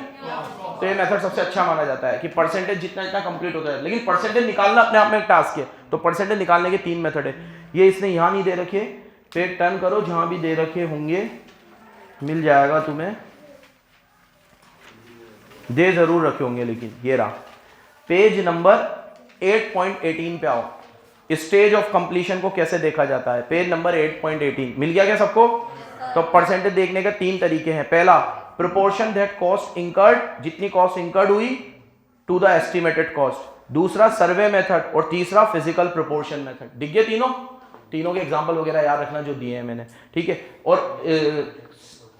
तो ये मेथड सबसे अच्छा माना जाता है कि परसेंटेज जितना जितना कंप्लीट होता है। लेकिन परसेंटेज निकालना अपने आप में एक टास्क है, तो परसेंटेज निकालने के 3 मेथड है। ये इसने यहाँ नहीं दे रखे, पेज टर्न करो, जहां भी दे रखे होंगे मिल जाएगा तुम्हें, दे जरूर रखे होंगे, लेकिन ये रहा पेज नंबर 8.18 पे आओ। स्टेज ऑफ कंप्लीशन को कैसे देखा जाता है? पेज नंबर 8.18 मिल गया क्या सबको? तो परसेंटेज देखने के 3 तरीके हैं। पहला, प्रोपोर्शन दैट कॉस्ट इंकर्ड, जितनी कॉस्ट इंकर्ड हुई टू द एस्टिमेटेड कॉस्ट। दूसरा, सर्वे मेथड, और तीसरा फिजिकल प्रोपोर्शन मेथड। दिख गए तीनों के एग्जांपल वगैरह याद रखना जो दिए हैं मैंने, ठीक है। और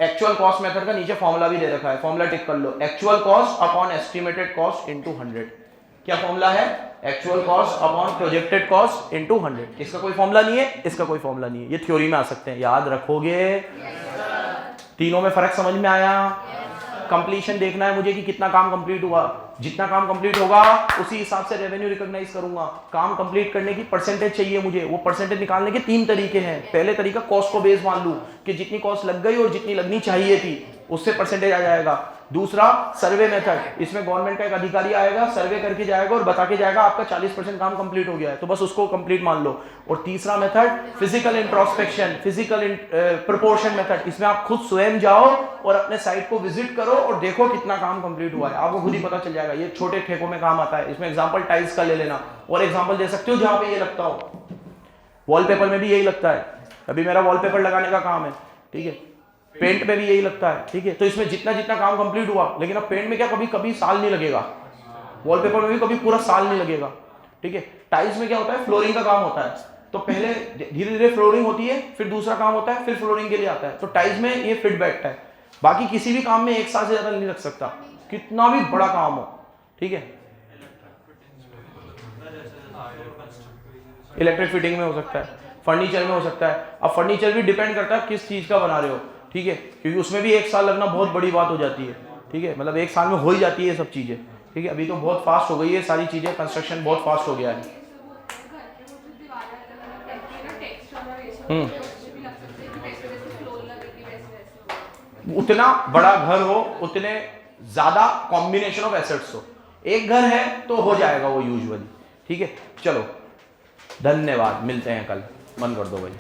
एक्चुअल कॉस्ट मेथड का नीचे फॉर्मूला भी दे रखा है, फॉर्मूला टिक कर लो, actual cost upon estimated cost into 100। क्या फॉर्मूला है? Actual cost upon projected cost into 100। इसका कोई फॉर्मूला नहीं है, इसका कोई फॉर्मूला नहीं है, ये थ्योरी में आ सकते हैं, याद रखोगे? तीनों में फर्क समझ में आया? कंप्लीशन देखना है मुझे कि कितना काम कंप्लीट हुआ, जितना काम कंप्लीट होगा उसी हिसाब से रेवेन्यू रिकॉग्नाइज करूंगा। काम कंप्लीट करने की परसेंटेज चाहिए मुझे, वो परसेंटेज निकालने के 3 तरीके हैं। पहले तरीका, कॉस्ट को बेस मान लूं कि जितनी कॉस्ट लग गई और जितनी लगनी चाहिए थी उससे परसेंटेज आ जाएगा। दूसरा, सर्वे मेथड, इसमें गवर्नमेंट का एक अधिकारी आएगा, सर्वे करके जाएगा और बता के जाएगा आपका 40% काम कंप्लीट हो गया है, तो बस उसको कंप्लीट मान लो। और तीसरा method, physical introspection, physical proportion method, इसमें आप खुद स्वयं जाओ और अपने साइट को विजिट करो और देखो कितना काम कंप्लीट हुआ है, आपको खुद ही पता चल जाएगा। ये छोटे ठेकों में काम आता है। इसमें एग्जांपल टाइल्स का ले लेना, और एग्जांपल दे सकते हो जहां पे ये लगता हो। वॉलपेपर में भी यही लगता है, अभी मेरा वॉलपेपर लगाने का काम है, ठीक है। पेंट में भी यही लगता है, ठीक है। तो इसमें जितना जितना काम कंप्लीट हुआ, लेकिन अब पेंट में क्या कभी साल नहीं लगेगा, वॉलपेपर में भी कभी पूरा साल नहीं लगेगा, ठीक है। टाइल्स में क्या होता है? फ्लोरिंग का काम होता है, तो पहले धीरे धीरे फ्लोरिंग होती है, फिर दूसरा काम होता है, फिर फ्लोरिंग के लिए आता है। तो टाइल्स में ये फिट बैठता है। बाकी किसी भी काम में 1 साल से ज्यादा नहीं लग सकता, कितना भी बड़ा काम हो, ठीक है। इलेक्ट्रिक फिटिंग में हो सकता है, फर्नीचर में हो सकता है। अब फर्नीचर भी डिपेंड करता है किस चीज़ का बना रहे हो, ठीक है, क्योंकि उसमें भी 1 साल लगना बहुत बड़ी बात हो जाती है, ठीक है, मतलब 1 साल में हो ही जाती है ये सब चीज़ें, ठीक है। अभी तो बहुत फास्ट हो गई है सारी चीज़ें, कंस्ट्रक्शन बहुत फास्ट हो गया है। उतना बड़ा घर हो, उतने ज़्यादा कॉम्बिनेशन ऑफ एसेट्स हो। एक घर है तो हो जाएगा वो यूजुअली, ठीक है। चलो धन्यवाद, मिलते हैं कल, मन कर दो भाई।